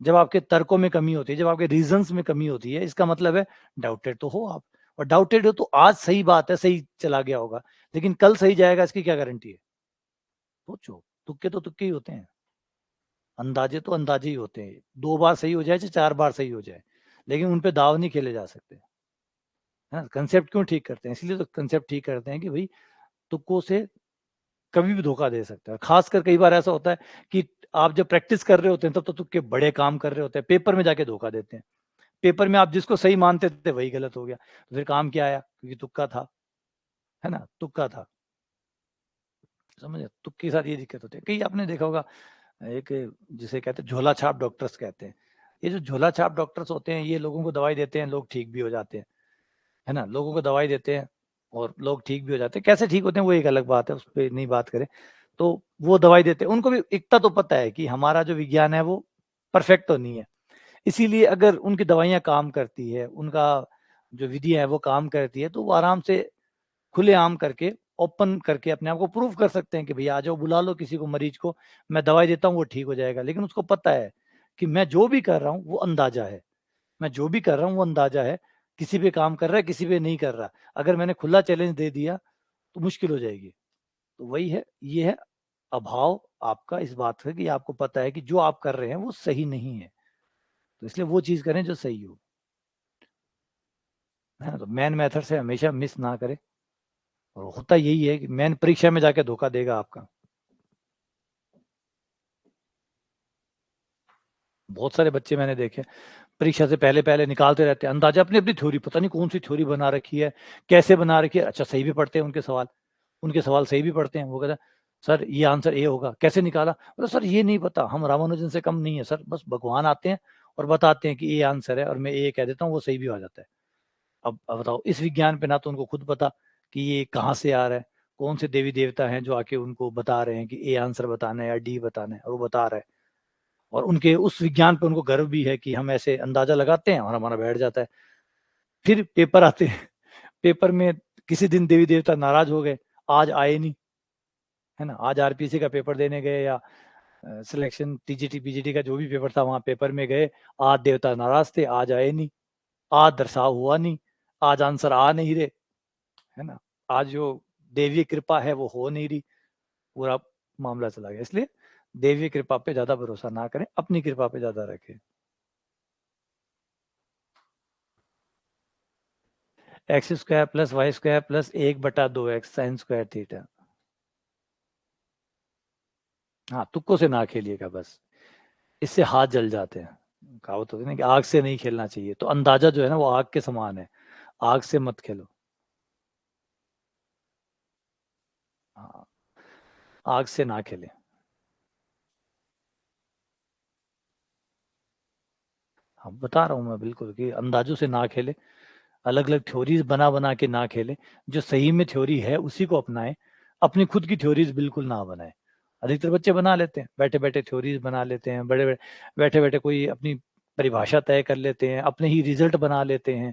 जब आपके तर्कों में कमी होती है, जब आपके रीजंस में कमी होती है, इसका मतलब है डाउटेड तो हो आप, और डाउटेड हो तो आज सही बात है, सही चला गया होगा, लेकिन कल सही जाएगा इसकी क्या गारंटी है। सोचो, तुक्के तो तुक्के ही होते हैं, अंदाजे तो अंदाजे ही होते हैं। 2 बार सही हो जाए चाहे 4 बार सही हो जाए, लेकिन उन पे दाव नहीं खेले जा सकते, है ना। कंसेप्ट क्यों ठीक करते हैं, इसलिए तो कंसेप्ट ठीक करते हैं कि भाई तुक्कों से कभी भी धोखा दे सकता है। खासकर कई बार ऐसा होता है कि आप जब प्रैक्टिस कर रहे होते हैं तब तो तुक्के बड़े काम कर रहे होते हैं, पेपर में जाके धोखा देते हैं। पेपर में आप जिसको सही मानते थे वही गलत हो गया, तो फिर काम क्या आया, क्योंकि तुक्का था, है ना, तुक्का था। समझे, तुक्के के साथ ये दिक्कत होती है। कई आपने देखा होगा, एक जिसे कहते हैं झोला छाप डॉक्टर्स कहते हैं। ये जो झोला छाप डॉक्टर्स होते हैं, ये लोगों को दवाई देते हैं, लोग ठीक भी हो जाते हैं, है ना, लोगों को दवाई देते हैं और लोग ठीक भी हो जाते हैं। कैसे ठीक होते हैं वो एक अलग बात है, उस पर नहीं बात करें। तो वो दवाई देते हैं, उनको भी इतना तो पता है कि हमारा जो विज्ञान है वो परफेक्ट तो नहीं है, इसीलिए अगर उनकी दवाइयाँ काम करती है, उनका जो विधियाँ है वो काम करती है, तो वो आराम से खुलेआम करके, ओपन करके अपने आप को प्रूव कर सकते हैं कि भैया आ जाओ, बुला लो किसी को, मरीज को, मैं दवाई देता हूँ, वो ठीक हो जाएगा। लेकिन उसको पता है कि मैं जो भी कर रहा हूँ वो अंदाजा है, मैं जो भी कर रहा हूँ वो अंदाजा है, किसी पे काम कर रहा है, किसी पे नहीं कर रहा। अगर मैंने खुला चैलेंज दे दिया तो मुश्किल हो जाएगी। तो वही है, ये है अभाव आपका इस बात का कि आपको पता है कि जो आप कर रहे हैं वो सही नहीं है, तो इसलिए वो चीज करें जो सही हो, है ना। तो मैन मेथड से हमेशा मिस ना करें, और होता यही है कि मैन परीक्षा में जाके धोखा देगा आपका। बहुत सारे बच्चे मैंने देखे परीक्षा से पहले पहले निकालते रहते हैं अंदाजा, अपनी अपनी थ्योरी, पता नहीं कौन सी थ्योरी बना रखी है, कैसे बना रखी है। अच्छा, सही भी पढ़ते हैं उनके सवाल, उनके सवाल सही भी पढ़ते हैं। वो कहता है सर ये आंसर ए होगा, कैसे निकाला, बोला सर ये नहीं पता, हम रामानुजन से कम नहीं है सर, बस भगवान आते हैं और बताते हैं कि ये आंसर है और मैं ए कह देता हूँ, वो सही भी हो जाता है। अब बताओ, इस विज्ञान पे ना तो उनको खुद पता कि ये कहाँ से आ रहा है, कौन से देवी देवता हैं जो आके उनको बता रहे हैं कि ए आंसर बताना है या डी बताना है, और वो बता रहा है। और उनके उस विज्ञान पे उनको गर्व भी है कि हम ऐसे अंदाजा लगाते हैं और हमारा बैठ जाता है। फिर पेपर आते हैं, पेपर में किसी दिन देवी देवता नाराज हो गए, आज आए नहीं, है ना, आज आरपीसी का पेपर देने गए या सिलेक्शन टीजीटी पीजीटी का जो भी पेपर था वहां पेपर में गए, आज देवता नाराज थे, आज आए नहीं, आज दर्शाव हुआ नहीं, आज आंसर आ नहीं रहे, है ना, आज जो देवी कृपा है वो हो नहीं रही, पूरा मामला चला गया। इसलिए देवी कृपा पे ज्यादा भरोसा ना करें, अपनी कृपा पे ज्यादा रखें। X square plus y square plus 1/2x sine square theta. हाँ, तुक्कों से ना खेलिएगा बस, इससे हाथ जल जाते हैं। कहावत होती है ना कि आग से नहीं खेलना चाहिए, तो अंदाजा जो है ना वो आग के समान है, आग से मत खेलो। हाँ, आग से ना खेले। हाँ, बता रहा हूँ मैं बिल्कुल कि अंदाजों से ना खेले, अलग अलग थ्योरीज बना बना के ना खेले, जो सही में थ्योरी है उसी को अपनाएं, अपनी खुद की थ्योरीज बिल्कुल ना बनाए। अधिकतर बच्चे बना लेते हैं, बैठे बैठे थ्योरीज बना लेते हैं, बड़े बड़े बैठे बैठे कोई अपनी परिभाषा तय कर लेते हैं, अपने ही रिजल्ट बना लेते हैं,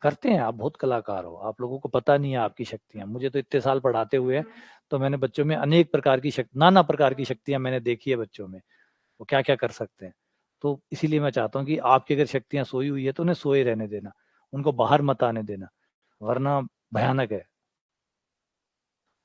करते हैं। आप बहुत कलाकार हो, आप लोगों को पता नहीं है आपकी शक्तियां। मुझे तो इतने साल पढ़ाते हुए हैं, तो मैंने बच्चों में अनेक प्रकार की नाना प्रकार की शक्तियां मैंने देखी है बच्चों में, वो क्या क्या कर सकते हैं। तो इसीलिए मैं चाहता हूँ कि आपकी अगर शक्तियां सोई हुई है तो उन्हें सोए रहने देना, उनको बाहर मत आने देना, वरना भयानक है।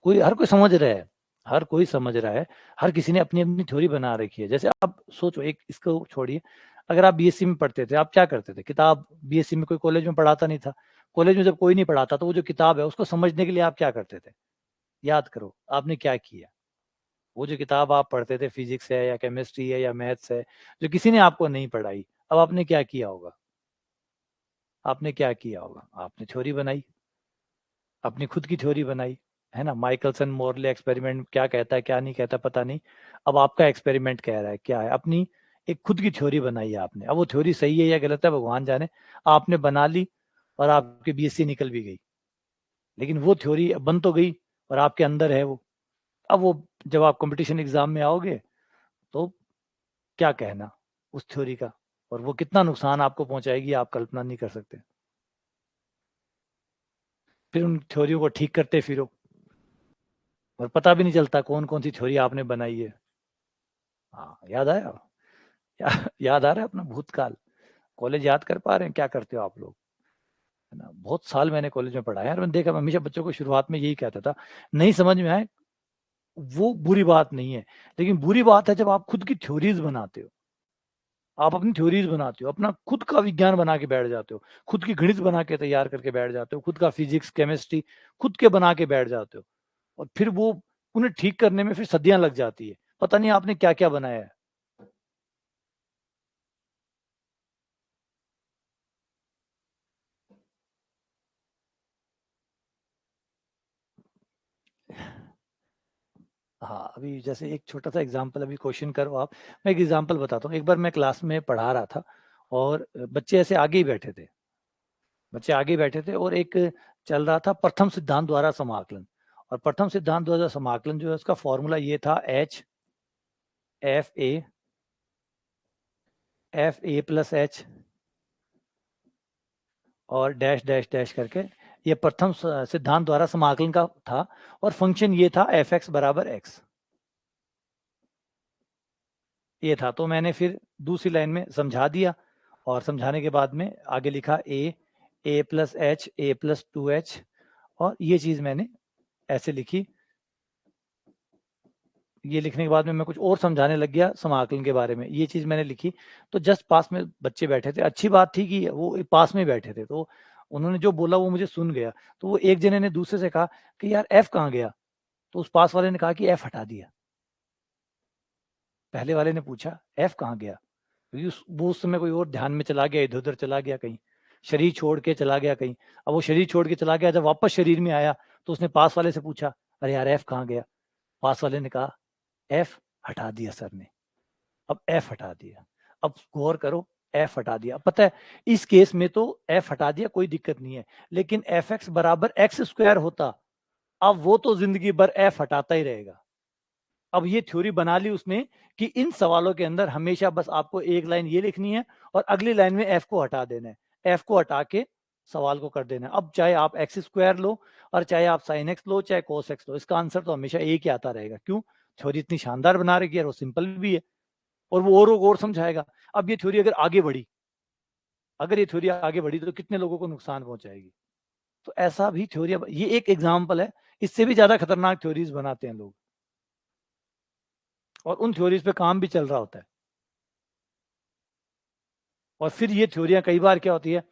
हर कोई समझ रहा है, हर कोई समझ रहा है, हर किसी ने अपनी अपनी थ्योरी बना रखी है। जैसे आप सोचो, एक इसको छोड़िए, अगर आप बीएससी में पढ़ते थे, आप क्या करते थे? किताब, बीएससी में कोई कॉलेज में पढ़ाता नहीं था, कॉलेज में जब कोई नहीं पढ़ाता तो वो जो किताब है उसको समझने के लिए आप क्या करते थे? याद करो आपने क्या किया। वो जो किताब आप पढ़ते थे, फिजिक्स है या केमिस्ट्री है या मैथ्स है, जो किसी ने आपको नहीं पढ़ाई, अब आपने क्या किया होगा? आपने क्या किया होगा? आपने थ्योरी बनाई, अपनी खुद की थ्योरी बनाई, है ना? माइकलसन मोरले एक्सपेरिमेंट क्या कहता है, क्या नहीं कहता पता नहीं, अब आपका एक्सपेरिमेंट कह रहा है क्या है, अपनी एक खुद की थ्योरी बनाई है आपने। अब वो थ्योरी सही है या गलत है भगवान जाने, आपने बना ली और आपकी बीएससी निकल भी गई, लेकिन वो थ्योरी बन तो गई और आपके अंदर है वो। अब वो जब आप कंपटीशन एग्जाम में आओगे तो क्या कहना उस थ्योरी का, और वो कितना नुकसान आपको पहुंचाएगी आप कल्पना नहीं कर सकते। फिर उन थ्योरियों को ठीक करते फिरो और पता भी नहीं चलता कौन कौन सी थ्योरी आपने बनाई है। हाँ, याद आया? याद आ रहा है अपना भूतकाल? कॉलेज याद कर पा रहे हैं क्या करते हो आप लोग? है ना? बहुत साल मैंने कॉलेज में पढ़ा है और मैंने देखा, मैं हमेशा बच्चों को शुरुआत में यही कहता था, नहीं समझ में आए वो बुरी बात नहीं है, लेकिन बुरी बात है जब आप खुद की थ्योरीज बनाते हो, आप अपनी थ्योरीज बनाते हो, अपना खुद का विज्ञान बना के बैठ जाते हो, खुद की गणित बना के तैयार करके बैठ जाते हो, खुद का फिजिक्स केमिस्ट्री खुद के बना के बैठ जाते हो, और फिर वो उन्हें ठीक करने में फिर सदियां लग जाती है, पता नहीं आपने क्या क्या बनाया है। हाँ, अभी जैसे एक छोटा सा एग्जाम्पल, अभी क्वेश्चन करो आप, मैं एक एग्जाम्पल बताता हूँ। एक बार मैं क्लास में पढ़ा रहा था और बच्चे ऐसे आगे ही बैठे थे, बच्चे आगे ही बैठे थे और एक चल रहा था प्रथम सिद्धांत द्वारा समाकलन, और प्रथम सिद्धांत द्वारा समाकलन जो है उसका फॉर्मूला ये था, एफ ए प्लस एच और डैश डैश डैश करके, ये प्रथम सिद्धांत द्वारा समाकलन का था, और फंक्शन ये था एफ एक्स बराबर एक्स, ये था। तो मैंने फिर दूसरी लाइन में समझा दिया, और समझाने के बाद में आगे लिखा ए प्लस एच, ए प्लस 2h, और ये चीज मैंने ऐसे लिखी। ये लिखने के बाद में मैं कुछ और समझाने लग गया समाकलन के बारे में, ये चीज मैंने लिखी। तो जस्ट पास में बच्चे बैठे थे, अच्छी बात थी कि वो पास में बैठे थे, तो उन्होंने जो बोला वो मुझे सुन गया। तो वो एक जने ने दूसरे से कहा कि यार एफ कहाँ गया? तो उस पास वाले ने कहा कि एफ हटा दिया। पहले वाले ने पूछा एफ कहाँ गया, क्योंकि वो उस समय कोई और ध्यान में चला गया, इधर उधर चला गया, कहीं शरीर छोड़ के चला गया कहीं। अब वो शरीर छोड़ के चला गया, जब वापस शरीर में आया तो उसने पास वाले से पूछा, अरे यार एफ कहाँ गया? पास वाले ने कहा एफ हटा दिया सर ने। अब एफ हटा दिया, अब गौर करो, एफ हटा दिया। अब पता है इस केस में तो एफ हटा दिया कोई दिक्कत नहीं है, लेकिन एफ एक्स बराबर एक्स स्क्वायर होता, अब वो तो जिंदगी भर एफ हटाता ही रहेगा। अब ये थ्योरी बना ली उसने कि इन सवालों के अंदर हमेशा बस आपको एक लाइन ये लिखनी है और अगली लाइन में एफ को हटा देना है, एफ को हटा के सवाल को कर देना है। अब चाहे आप एक्स स्क्वायर लो और चाहे आप साइन एक्स लो, चाहे कोस एक्स लो, इसका आंसर तो हमेशा एक ही आता रहेगा। क्यों? थ्योरी इतनी शानदार बना रखी है और सिंपल भी है, और वो और समझाएगा। अब ये थ्योरी अगर आगे बढ़ी, अगर ये थ्योरी आगे बढ़ी तो कितने लोगों को नुकसान पहुंचाएगी। तो ऐसा भी थ्योरी, ये एक एग्जाम्पल है, इससे भी ज्यादा खतरनाक थ्योरीज बनाते हैं लोग, और उन थ्योरीज पे काम भी चल रहा होता है। और फिर ये थ्योरियां कई बार क्या होती है,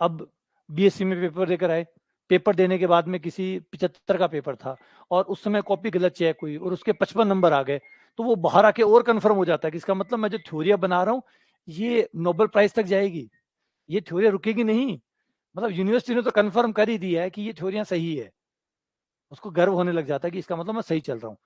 अब बीएससी में पेपर देकर आए, पेपर देने के बाद में किसी 75 का पेपर था और उस समय कॉपी गलत चेक हुई और उसके 55 नंबर आ गए, तो वो बाहर आके और कंफर्म हो जाता है कि इसका मतलब मैं जो थ्योरियां बना रहा हूँ ये नोबेल प्राइज तक जाएगी, ये थ्योरियां रुकेगी नहीं। मतलब यूनिवर्सिटी ने तो कंफर्म कर ही दिया है कि ये थ्योरियां सही है, उसको गर्व होने लग जाता है कि इसका मतलब मैं सही चल रहा हूँ।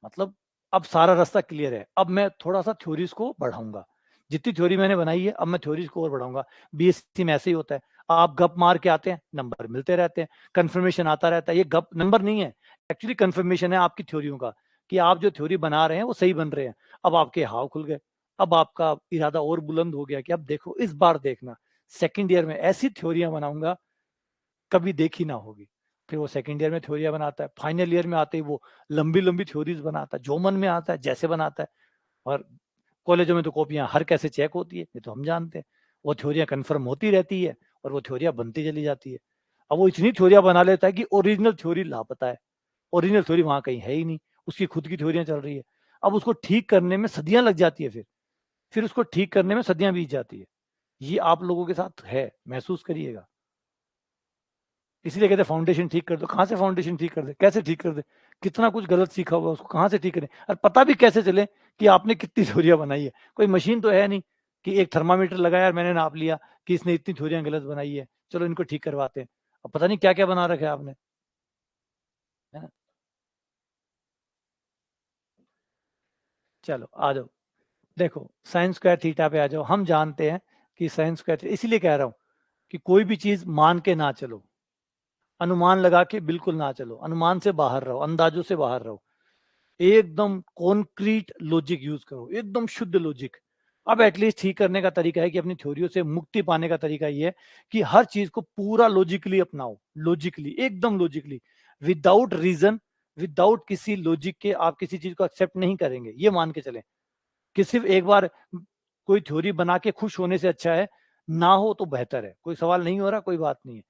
मतलब अब सारा रास्ता क्लियर है, अब मैं थोड़ा सा थ्योरीज को बढ़ाऊंगा। जितनी थ्योरी मैंने बनाई है अब मैं थ्योरीज को और बढ़ाऊंगा। बीएससी में ऐसे ही होता है, आप गप मार के आते हैं, नंबर मिलते रहते हैं, कंफर्मेशन आता रहता है। ये गप नंबर नहीं है, एक्चुअली कंफर्मेशन है आपकी थ्योरियों का, कि आप जो थ्योरी बना रहे हैं वो सही बन रहे हैं। अब आपके हाव खुल गए, अब आपका इरादा और बुलंद हो गया कि अब देखो, इस बार देखना सेकंड ईयर में ऐसी थ्योरियां बनाऊंगा कभी देखी ना होगी। फिर वो सेकंड ईयर में थ्योरियां बनाता है, फाइनल ईयर में आते ही वो लंबी लंबी थ्योरीज बनाता है, जो मन में आता है जैसे बनाता है। और कॉलेजों में तो कॉपियां हर कैसे चेक होती है, ये तो हम जानते हैं। वो थ्योरियां कंफर्म होती रहती है और वो थ्योरियां बनती चली जाती है। अब वो इतनी थ्योरियां बना लेता है कि ओरिजिनल थ्योरी लापता है, ओरिजिनल थ्योरी वहां कहीं है ही नहीं, उसकी खुद की थ्योरियां चल रही है। अब उसको ठीक करने में सदियां लग जाती है, फिर उसको ठीक करने में सदियां बीत जाती है। ये आप लोगों के साथ है, महसूस करिएगा। इसलिए कहते फाउंडेशन ठीक कर दो। कहाँ से फाउंडेशन ठीक कर दे, कैसे ठीक कर दे, कितना कुछ गलत सीखा हुआ उसको कहाँ से ठीक करें। और पता भी कैसे चले कि आपने कितनी थ्योरियां बनाई है। कोई मशीन तो है नहीं कि एक थर्मामीटर लगाया और मैंने नाप लिया कि इसने इतनी थ्योरियां गलत बनाई है, चलो इनको ठीक करवाते हैं। अब पता नहीं क्या क्या बना रखा है आपने, है ना। चलो आ जाओ, देखो साइन स्क्वायर थीटा पे आ जाओ। हम जानते हैं कि साइन स्क्वायर, इसीलिए कह रहा हूं कि कोई भी चीज मान के ना चलो, अनुमान लगा के बिल्कुल ना चलो, अनुमान से बाहर रहो, अंदाजों से बाहर रहो, एकदम कॉन्क्रीट लॉजिक यूज करो, एकदम शुद्ध लॉजिक। अब एटलीस्ट ठीक करने का तरीका है कि अपनी थ्योरियों से मुक्ति पाने का तरीका ये है कि हर चीज को पूरा लॉजिकली अपनाओ, लॉजिकली, एकदम लॉजिकली, विदाउट रीजन, विदाउट किसी लॉजिक के आप किसी चीज को एक्सेप्ट नहीं करेंगे, ये मान के चलें कि सिर्फ एक बार कोई थ्योरी बना के खुश होने से अच्छा है ना हो तो बेहतर है। कोई सवाल नहीं हो रहा, कोई बात नहीं है,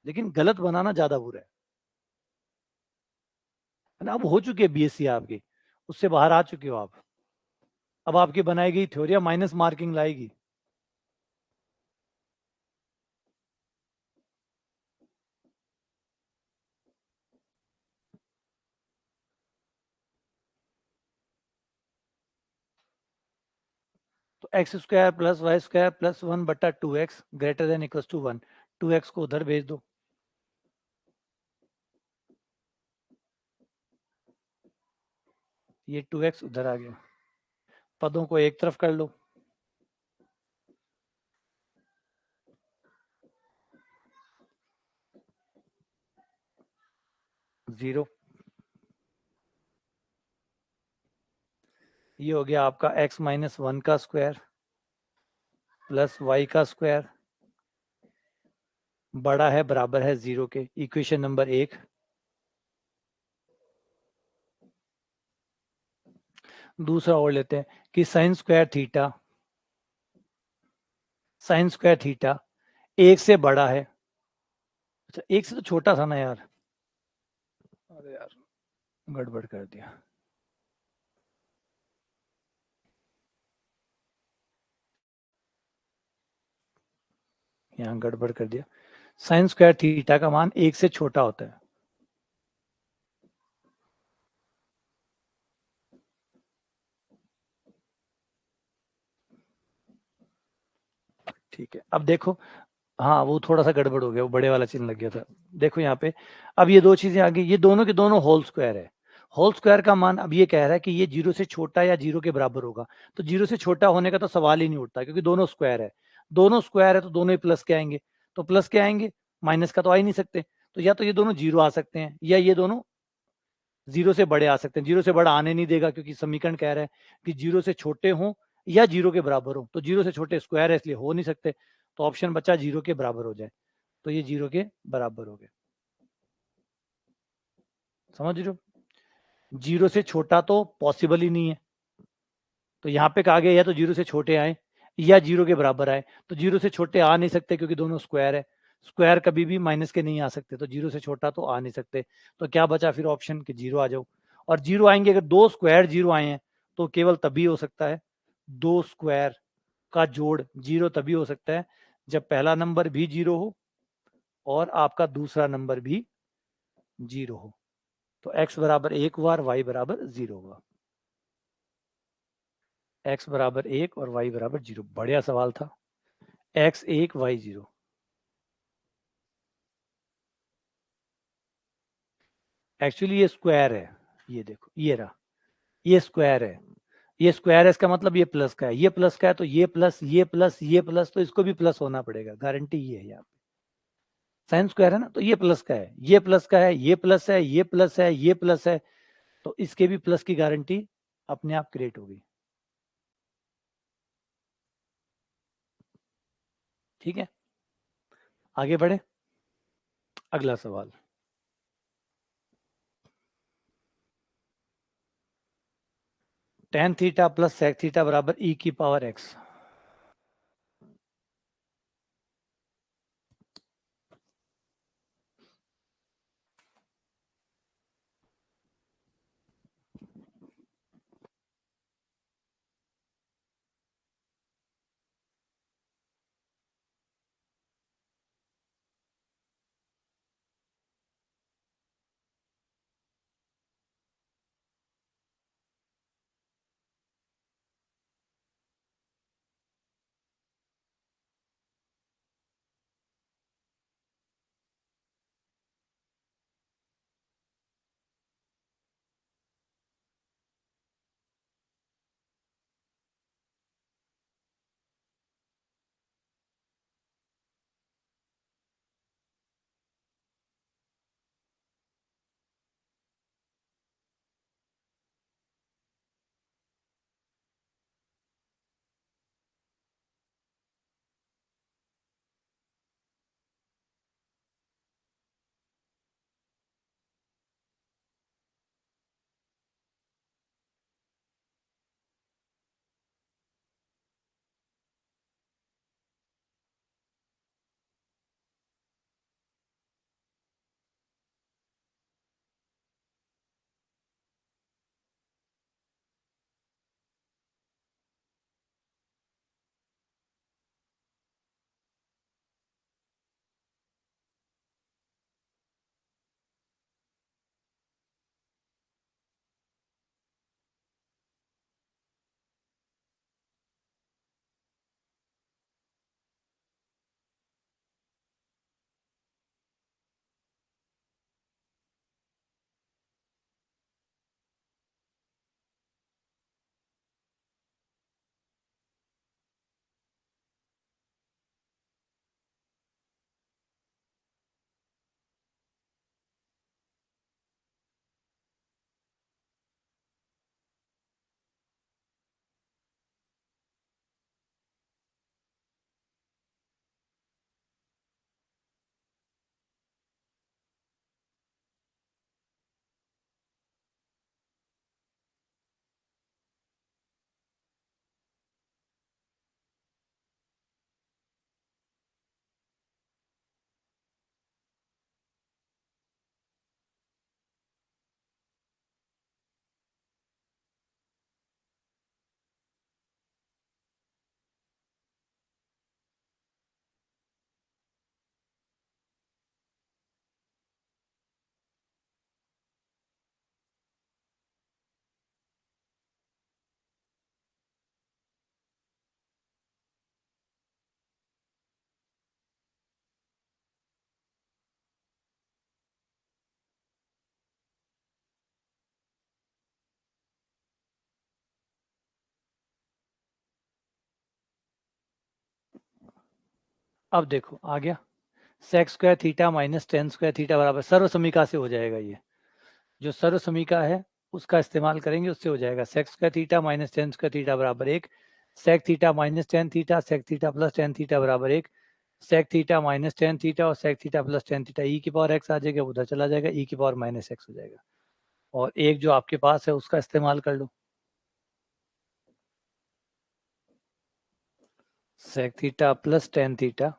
लेकिन गलत बनाना ज्यादा बुरा है ना। अब हो चुकी है बीएससी आपकी, उससे बाहर आ चुके हो आप। अब आपकी बनाई गई थ्योरिया माइनस मार्किंग लाएगी। तो x square plus y square plus 1/2x greater than equal to 1, 2x को उधर भेज दो, ये 2x उधर आ गया, पदों को एक तरफ कर लो, 0। ये हो गया आपका x माइनस 1 का स्क्वायर प्लस वाई का स्क्वायर, बड़ा है बराबर है 0 के, इक्वेशन नंबर 1। दूसरा और लेते हैं कि sign square theta, sign square theta 1 से बड़ा है, अच्छा 1 से तो छोटा था ना यार, अरे यार गड़बड़ कर दिया, यहाँ गड़बड़ कर दिया। साइन स्क्वायर थीटा का मान 1 से छोटा होता है, ठीक है। अब देखो, हाँ वो थोड़ा सा गड़बड़ हो गया, वो बड़े वाला चिन्ह लग गया था। देखो यहाँ पे, अब ये दो चीजें आ गई, ये दोनों के दोनों होल स्क्वायर है। होल स्क्वायर का मान अब ये कह रहा है कि ये 0 से छोटा या 0 के बराबर होगा, तो 0 से छोटा होने का तो सवाल ही नहीं उठता, क्योंकि दोनों स्क्वायर है। दोनों स्क्वायर है तो दोनों ही प्लस के आएंगे, तो प्लस के आएंगे, माइनस का तो आ ही नहीं सकते। तो या तो ये दोनों 0 आ सकते हैं या ये दोनों 0 से बड़े आ सकते हैं। 0 से बड़ा आने नहीं देगा, क्योंकि समीकरण कह रहा है कि 0 से छोटे हों या 0 के बराबर हो, तो 0 से छोटे स्क्वायर है इसलिए हो नहीं सकते, तो ऑप्शन बचा 0 के बराबर हो जाए, तो ये 0 के बराबर हो गए। समझ रहे हो, 0 से छोटा तो पॉसिबल ही नहीं है, तो यहाँ पे कहा गया या तो 0 से छोटे आए या 0 के बराबर आए, तो 0 से छोटे आ नहीं सकते क्योंकि दोनों स्क्वायर है, स्क्वायर कभी भी माइनस के नहीं आ सकते, तो 0 से छोटा तो आ नहीं सकते। तो क्या बचा फिर ऑप्शन कि 0 आ जाओ, और 0 आएंगे, अगर दो स्क्वायर 0 आए हैं तो केवल तभी हो सकता है, दो स्क्वायर का जोड़ 0 तभी हो सकता है जब पहला नंबर भी 0 हो और आपका दूसरा नंबर भी 0 हो। तो x बराबर 1 हुआ और y बराबर 0 हुआ, x बराबर 1 और y बराबर 0। बढ़िया सवाल था, x 1 y 0। एक्चुअली ये स्क्वायर है, ये देखो ये रहा, ये स्क्वायर है, ये स्क्वायर है, इसका मतलब ये प्लस का है, ये प्लस का है, तो ये प्लस ये प्लस ये प्लस, तो इसको भी प्लस होना पड़ेगा, गारंटी ये है यहाँ पे। साइन स्क्वायर है ना, तो ये प्लस का है, ये प्लस का है, ये प्लस है, ये प्लस है, ये प्लस है, तो इसके भी प्लस की गारंटी अपने आप क्रिएट होगी। ठीक है, आगे बढ़े। अगला सवाल, tan theta plus sec theta बराबर e की पावर x। अब देखो आ गया, sec square theta minus tan square theta बराबर सर्व समीका से हो जाएगा। ये जो सर्व समीका है उसका इस्तेमाल करेंगे, उससे हो जाएगा sec square theta minus tan square theta बराबर 1, sec theta minus tan theta, sec theta plus tan theta बराबर 1, sec theta minus tan theta और sec theta plus tan theta e की पावर x आ जाएगा, उधर चला जाएगा, e की power minus x हो जाएगा। और एक जो आपके पास है उसका इस्तेमाल कर लो, sec theta plus tan theta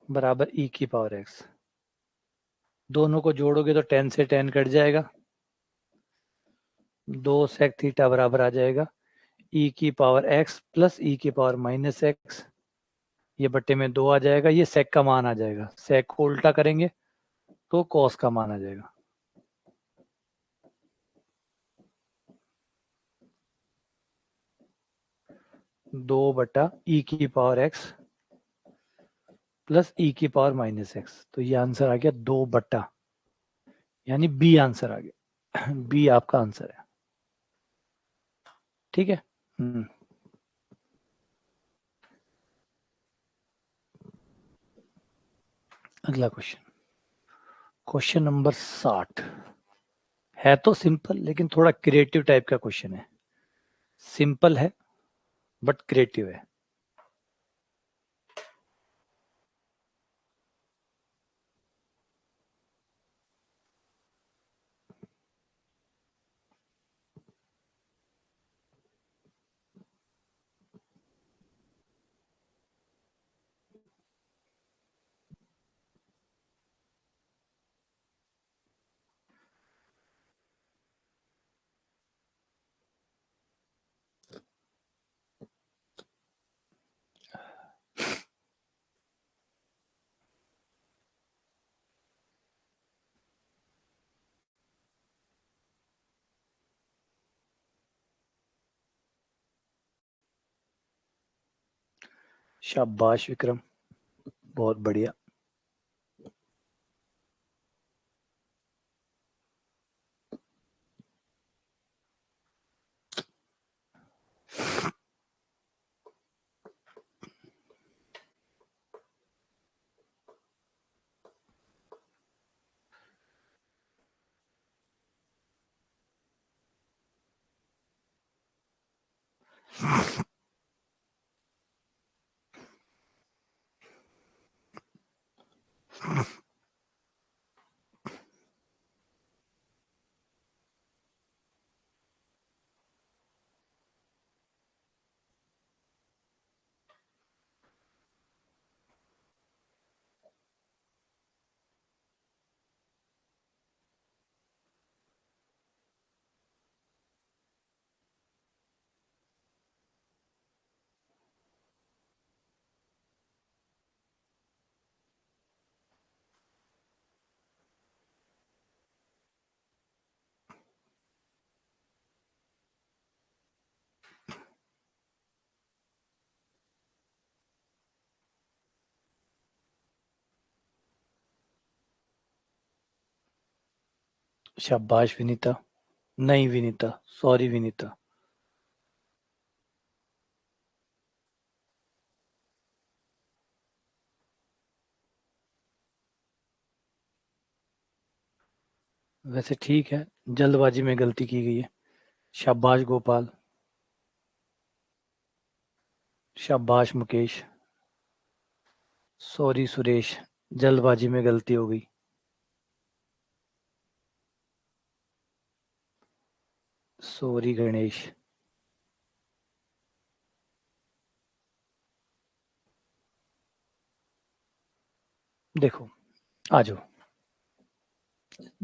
बराबर e की पावर x। दोनों को जोड़ोगे तो tan से tan कट जाएगा, 2 sec थीटा बराबर आ जाएगा e की पावर x प्लस e की पावर माइनस x। ये बट्टे में 2 आ जाएगा, ये sec का मान आ जाएगा, sec को उल्टा करेंगे तो cos का मान आ जाएगा। दो बटा e की पावर x प्लस e की पावर माइनस x, तो ये आंसर आ गया 2 बट्टा, यानी बी आंसर आ गया। बी आपका आंसर है, ठीक है। अगला क्वेश्चन, क्वेश्चन नंबर 60 है तो सिंपल लेकिन थोड़ा क्रिएटिव टाइप का क्वेश्चन है। सिंपल है बट क्रिएटिव है। शाबाश विक्रम, बहुत बढ़िया। शाबाश विनीता। नहीं विनीता, सॉरी विनीता। वैसे ठीक है, जल्दबाजी में गलती की गई है। शाबाश गोपाल। शाबाश मुकेश। सॉरी सुरेश, जल्दबाजी में गलती हो गई। सॉरी गणेश। देखो, आ जाओ।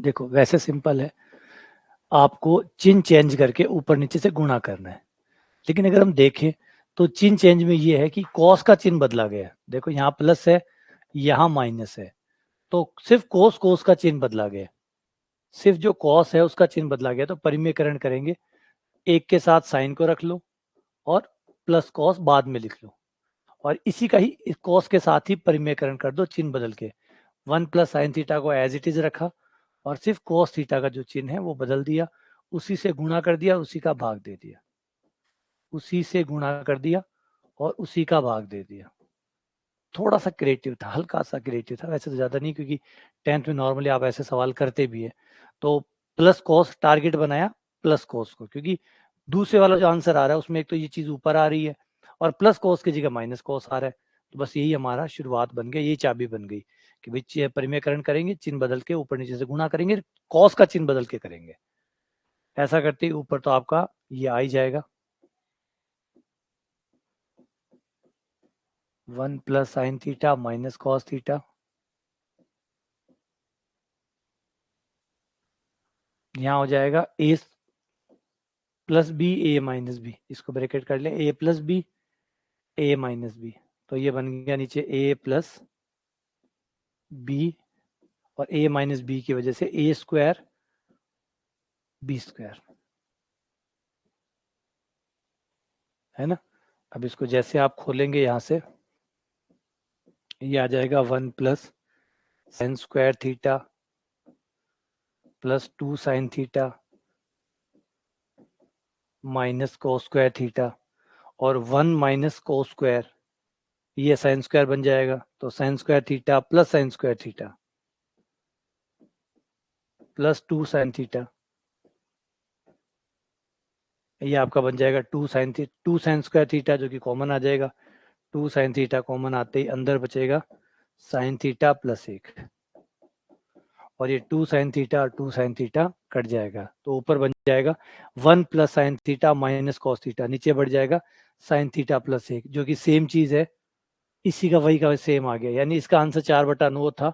देखो वैसे सिंपल है, आपको चिन्ह चेंज करके ऊपर नीचे से गुणा करना है। लेकिन अगर हम देखें तो चिन्ह चेंज में ये है कि कॉस का चिन्ह बदला गया है। देखो यहाँ प्लस है, यहाँ माइनस है, तो सिर्फ कोस कोस का चिन्ह बदला गया है। सिर्फ जो कॉस है उसका चिन्ह बदला गया। तो परिमेयकरण करेंगे, एक के साथ साइन को रख लो और प्लस कॉस बाद में लिख लो, और इसी का ही कॉस के साथ ही परिमेयकरण कर दो चिन्ह बदल के। 1 प्लस साइन थीटा को एज इट इज रखा और सिर्फ कॉस थीटा का जो चिन्ह है वो बदल दिया, उसी से गुणा कर दिया, उसी का भाग दे दिया, उसी से गुणा कर दिया और उसी का भाग दे दिया। थोड़ा सा क्रिएटिव था, हल्का सा क्रिएटिव था, वैसे तो ज्यादा नहीं, क्योंकि 10th में नॉर्मली आप ऐसे सवाल करते भी है। तो प्लस कॉस टारगेट बनाया, प्लस कॉस को, क्योंकि दूसरे वाला जो आंसर आ रहा है उसमें एक तो ये चीज ऊपर आ रही है और प्लस कॉस की जगह माइनस कॉस आ रहा है। तो बस यही हमारा शुरुआत बन गया, यही चाबी बन गई कि भाई परिमेयकरण करेंगे, चिन्ह बदल के ऊपर नीचे से गुणा करेंगे, कॉस का चिन्ह बदल के करेंगे। ऐसा करते ही ऊपर तो आपका ये आ ही जाएगा, 1 plus sine theta minus cos theta. यहाँ हो जाएगा ए प्लस बी ए माइनस बी, इसको ब्रैकेट कर ले, ए प्लस बी ए माइनस बी। तो ये बन गया नीचे ए प्लस बी, और ए माइनस बी की वजह से ए स्क्वायर बी स्क्वायर, है ना। अब इसको जैसे आप खोलेंगे यहाँ से, ये आ जाएगा 1 plus sign square theta plus 2 sine theta minus cos square theta, और 1 माइनस कोस स्क्वायर, ये साइन स्क्वायर बन जाएगा। तो sign square theta plus sign square theta plus 2 sine theta, ये आपका बन जाएगा 2 साइन स्क्वायर थीटा, जो कि कॉमन आ जाएगा। 2 साइन थीटा कॉमन आते ही अंदर बचेगा साइन थीटा प्लस 1, और ये 2 साइन थीटा और 2 साइन थीटा कट जाएगा, तो ऊपर बन जाएगा 1 plus sine theta minus cos theta, नीचे बढ़ जाएगा साइन थीटा प्लस 1, जो कि सेम चीज है, इसी का वही का सेम आ गया। यानी इसका आंसर 4/9 था,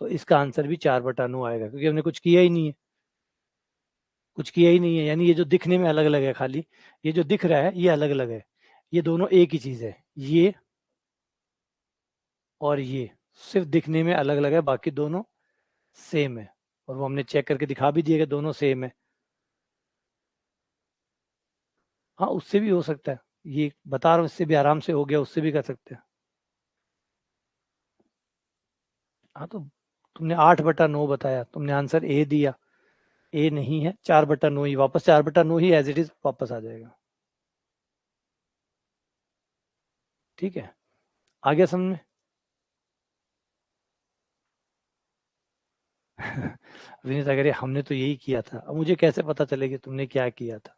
तो इसका आंसर भी 4/9 आएगा, क्योंकि हमने कुछ किया ही नहीं है, कुछ किया ही नहीं है। यानी ये जो दिखने में अलग अलग है, खाली ये जो दिख रहा है ये अलग अलग है, ये दोनों एक ही चीज है, ये और ये सिर्फ दिखने में अलग अलग है, बाकी दोनों सेम है। और वो हमने चेक करके दिखा भी दिया कि दोनों सेम है। हाँ उससे भी हो सकता है, ये बता रहा हूँ, इससे भी आराम से हो गया, उससे भी कर सकते हैं। हाँ तो तुमने 8/9 बताया, तुमने आंसर ए दिया, ए नहीं है, 4/9 ही, वापस 4/9 ही एज इट इज वापस आ जाएगा। ठीक है, आ गया समझ में? विनीत अगर हमने तो यही किया था, अब मुझे कैसे पता चले कि तुमने क्या किया था,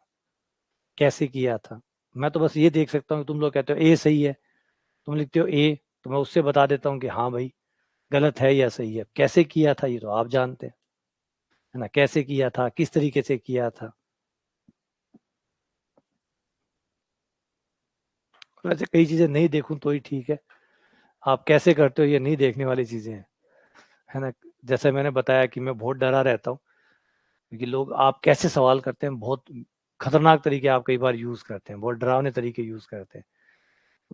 कैसे किया था? मैं तो बस ये देख सकता हूँ कि तुम लोग कहते हो ए सही है, तुम लिखते हो ए, तो मैं उससे बता देता हूँ कि हाँ भाई गलत है या सही है। कैसे किया था ये तो आप जानते हैं, है ना, कैसे किया था, किस तरीके से किया था। वैसे कई चीजें नहीं देखूं तो ही ठीक है, आप कैसे करते हो ये नहीं देखने वाली चीजें हैं, है ना। जैसे मैंने बताया कि मैं बहुत डरा रहता हूँ, क्योंकि लोग आप कैसे सवाल करते हैं, बहुत खतरनाक तरीके आप कई बार यूज करते हैं, बहुत डरावने तरीके यूज करते हैं।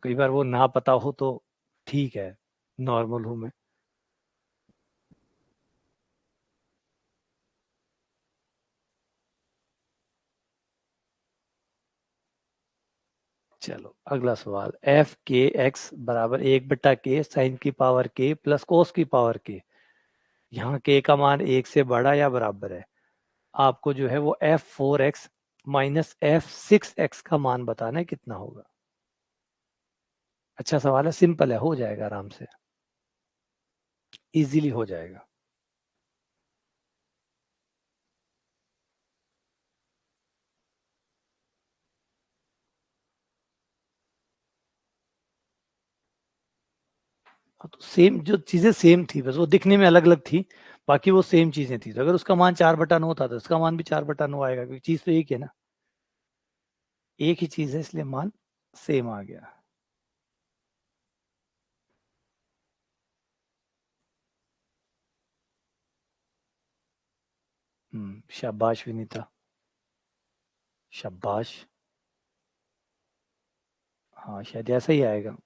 कई बार वो ना पता हो तो ठीक है, नॉर्मल हूं मैं। चलो अगला सवाल, एफ के एक्स बराबर 1/k साइन की पावर के प्लस कोस की पावर के, यहाँ के का मान 1 से बड़ा या बराबर है। आपको जो है वो f4x माइनस f6x का मान बताना है कितना होगा। अच्छा सवाल है, सिंपल है, हो जाएगा आराम से, इजीली हो जाएगा। हाँ, तो सेम जो चीजें सेम थी, बस वो दिखने में अलग अलग थी, बाकी वो सेम चीजें थी। तो अगर उसका मान 4/9 था तो उसका मान भी 4/9 आएगा, क्योंकि चीज तो एक है ना, एक ही चीज है, इसलिए मान सेम आ गया। शाबाश विनीता, शाबाश। हाँ शायद ऐसा ही आएगा,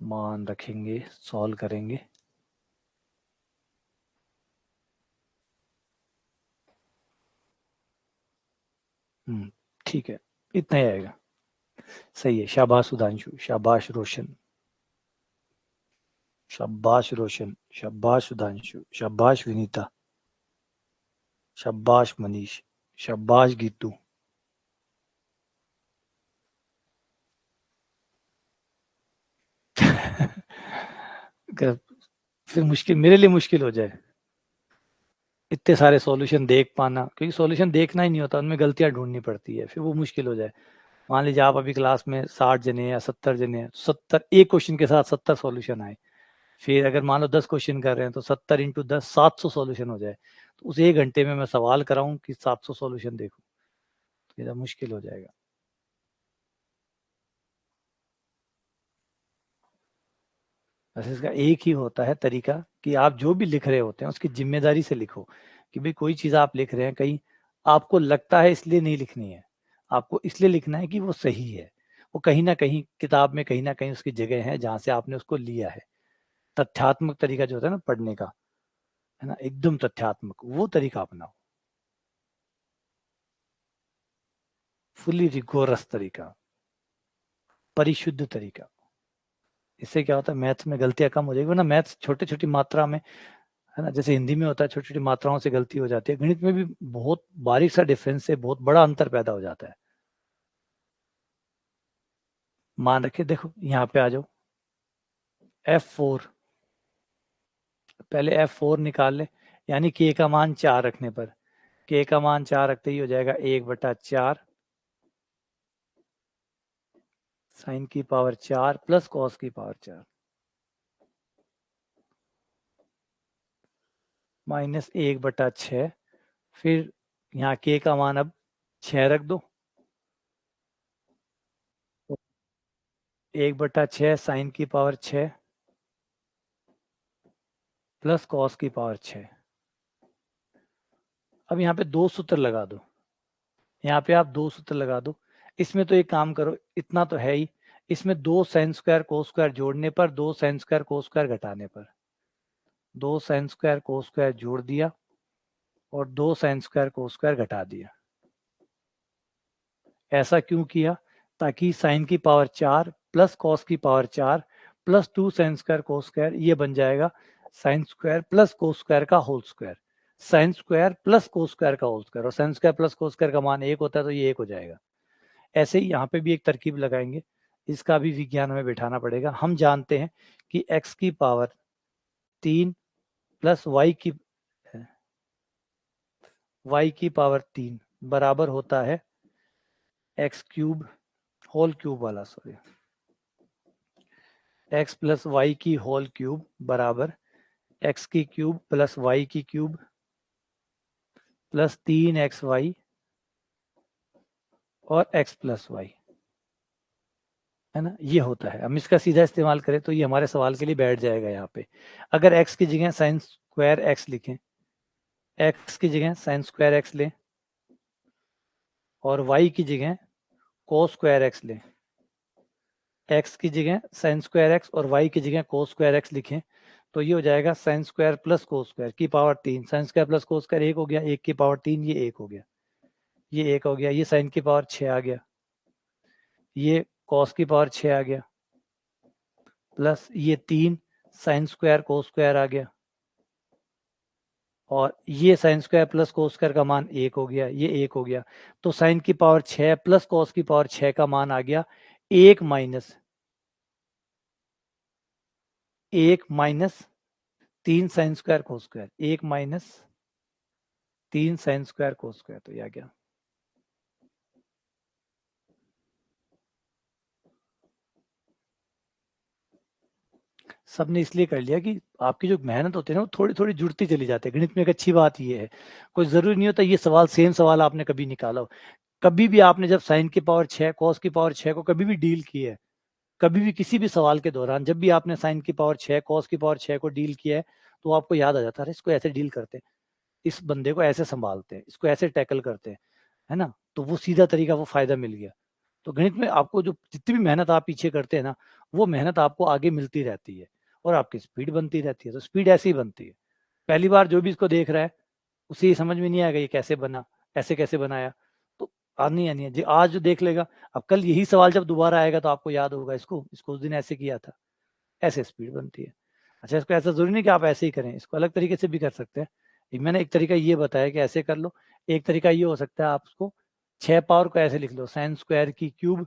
मान रखेंगे, सॉल्व करेंगे। ठीक है, इतना ही आएगा। सही है, शाबाश सुधांशु, शाबाश रोशन, शाबाश रोशन, शाबाश सुधांशु, शाबाश विनीता, शाबाश मनीष, शाबाश गीतू। अगर फिर मुश्किल, मेरे लिए मुश्किल हो जाए इतने सारे सॉल्यूशन देख पाना, क्योंकि सॉल्यूशन देखना ही नहीं होता, उनमें गलतियां ढूंढनी पड़ती है, फिर वो मुश्किल हो जाए। मान लीजिए आप अभी क्लास में 60 जने या 70 जने हैं, 70 एक क्वेश्चन के साथ 70 सॉल्यूशन आए, फिर अगर मान लो 10 क्वेश्चन कर रहे हैं तो 70 × 10 700 सॉल्यूशन हो जाए, तो उस 1 घंटे में मैं सवाल कराऊं कि 700 सॉल्यूशन देखूं, तो ये मुश्किल हो जाएगा। बस इसका एक ही होता है तरीका कि आप जो भी लिख रहे होते हैं उसकी जिम्मेदारी से लिखो, कि भाई कोई चीज आप लिख रहे हैं कहीं आपको लगता है इसलिए नहीं लिखनी है, आपको इसलिए लिखना है कि वो सही है, वो कहीं ना कहीं किताब में कहीं ना कहीं उसकी जगह है जहां से आपने उसको लिया है। तथ्यात्मक तरीका जो होता है ना पढ़ने का, है ना, एकदम तथ्यात्मक, वो तरीका अपनाओ, फुली रिगोरस तरीका, परिशुद्ध तरीका। इससे क्या होता है, मैथ्स में गलतियां कम हो जाएगी, वरना मैथ्स छोटी छोटी मात्रा में, है ना, जैसे हिंदी में होता है छोटी छोटी मात्राओं से गलती हो जाती है, गणित में भी बहुत बारीक सा डिफरेंस से बहुत बड़ा अंतर पैदा हो जाता है। मान रखे, देखो यहाँ पे आ जाओ, F4, पहले F4 निकाल ले, यानी k का मान 4 रखने पर, k का मान 4 रखते ही हो जाएगा 1/4 साइन की पावर 4 प्लस कॉस की पावर 4 माइनस 1/6। फिर यहाँ k का मान अब 6 रख दो, 1/6 साइन की पावर 6 प्लस कॉस की पावर 6। अब यहाँ पे दो सूत्र लगा दो, यहाँ पे आप दो सूत्र लगा दो। इसमें तो एक काम करो, इतना तो है ही, इसमें 2 sin² cos² जोड़ने पर, 2 sin² cos² घटाने पर, 2 sin² cos² जोड़ दिया और 2 sin² cos² घटा दिया। ऐसा क्यों किया? ताकि साइन की पावर 4 प्लस कॉस की power 4 plus 2 sine square cos square, ये बन जाएगा sine square plus cos square का whole square, sine square plus cos square का होल स्क्वायर, और sine square plus cos square का मान 1 होता है तो ये 1 हो जाएगा। ऐसे ही यहाँ पे भी एक तरकीब लगाएंगे, इसका भी विज्ञान हमें बैठाना पड़ेगा। हम जानते हैं कि x की पावर 3 प्लस y की पावर 3 बराबर होता है x क्यूब होल क्यूब वाला, सॉरी, x प्लस वाई की होल क्यूब बराबर x की क्यूब प्लस y की क्यूब प्लस 3xy और x प्लस वाई, है ना, ये होता है। हम इसका सीधा इस्तेमाल करें तो ये हमारे सवाल के लिए बैठ जाएगा यहाँ पे। अगर x की जगह साइन स्क्वायर x लिखें, x की जगह साइन स्क्वायर x लें और y की जगह कोस स्क्वायर x लें, x की जगह साइन स्क्वायर x और y की जगह कोस स्क्वायर x लिखें तो ये हो जाएगा sine square plus cos square की power 3, sine square plus cos square 1 हो गया, 1 की पावर 3, ये 1 हो गया, ये 1 हो गया, ये साइन की पावर 6 आ गया, ये कॉस की पावर 6 आ गया, प्लस ये 3 साइन स्क्वायर कोस स्क्वायर आ गया, और ये sign square plus cos square का मान 1 हो गया, ये 1 हो गया। तो साइन की पावर 6 प्लस कॉस की पावर 6 का मान आ गया 1 minus 3 sine square cos square, 1 minus 3 sine square cos square, तो ये आ गया। सबने इसलिए कर लिया कि आपकी जो मेहनत होती है ना वो थोड़ी थोड़ी जुड़ती चली जाती है। गणित में एक अच्छी बात ये है, कोई जरूरी नहीं होता ये सवाल सेम सवाल आपने कभी निकाला हो। कभी भी आपने जब साइन की पावर 6 कॉस की पावर 6 को कभी भी डील किया है, कभी भी किसी भी सवाल के दौरान जब भी आपने साइन की पावर 6 कॉस की पावर 6 को डील किया है तो आपको याद आ जाता है इसको ऐसे डील करते हैं, इस बंदे को ऐसे संभालते हैं, इसको ऐसे टैकल करते हैं, है ना। तो वो सीधा तरीका, वो फायदा मिल गया। तो गणित में आपको जो जितनी भी मेहनत आप पीछे करते हैं ना, वो मेहनत आपको आगे मिलती रहती है और आपकी स्पीड बनती रहती है। तो स्पीड ऐसे ही बनती है। पहली बार जो भी इसको देख रहा है उसे ये समझ में नहीं आएगा ये कैसे बना, ऐसे कैसे बनाया, तो आनी आनी है जी। आज जो देख लेगा, अब कल यही सवाल जब दोबारा आएगा तो आपको याद होगा इसको इसको उस दिन ऐसे किया था। ऐसे स्पीड बनती है। अच्छा, इसको ऐसा जरूरी नहीं कि आप ऐसे ही करें, इसको अलग तरीके से भी कर सकते हैं। मैंने एक तरीका ये बताया कि ऐसे कर लो, एक तरीका ये हो सकता है आप उसको 6 पावर को ऐसे लिख लो, साइन स्क्वायर की क्यूब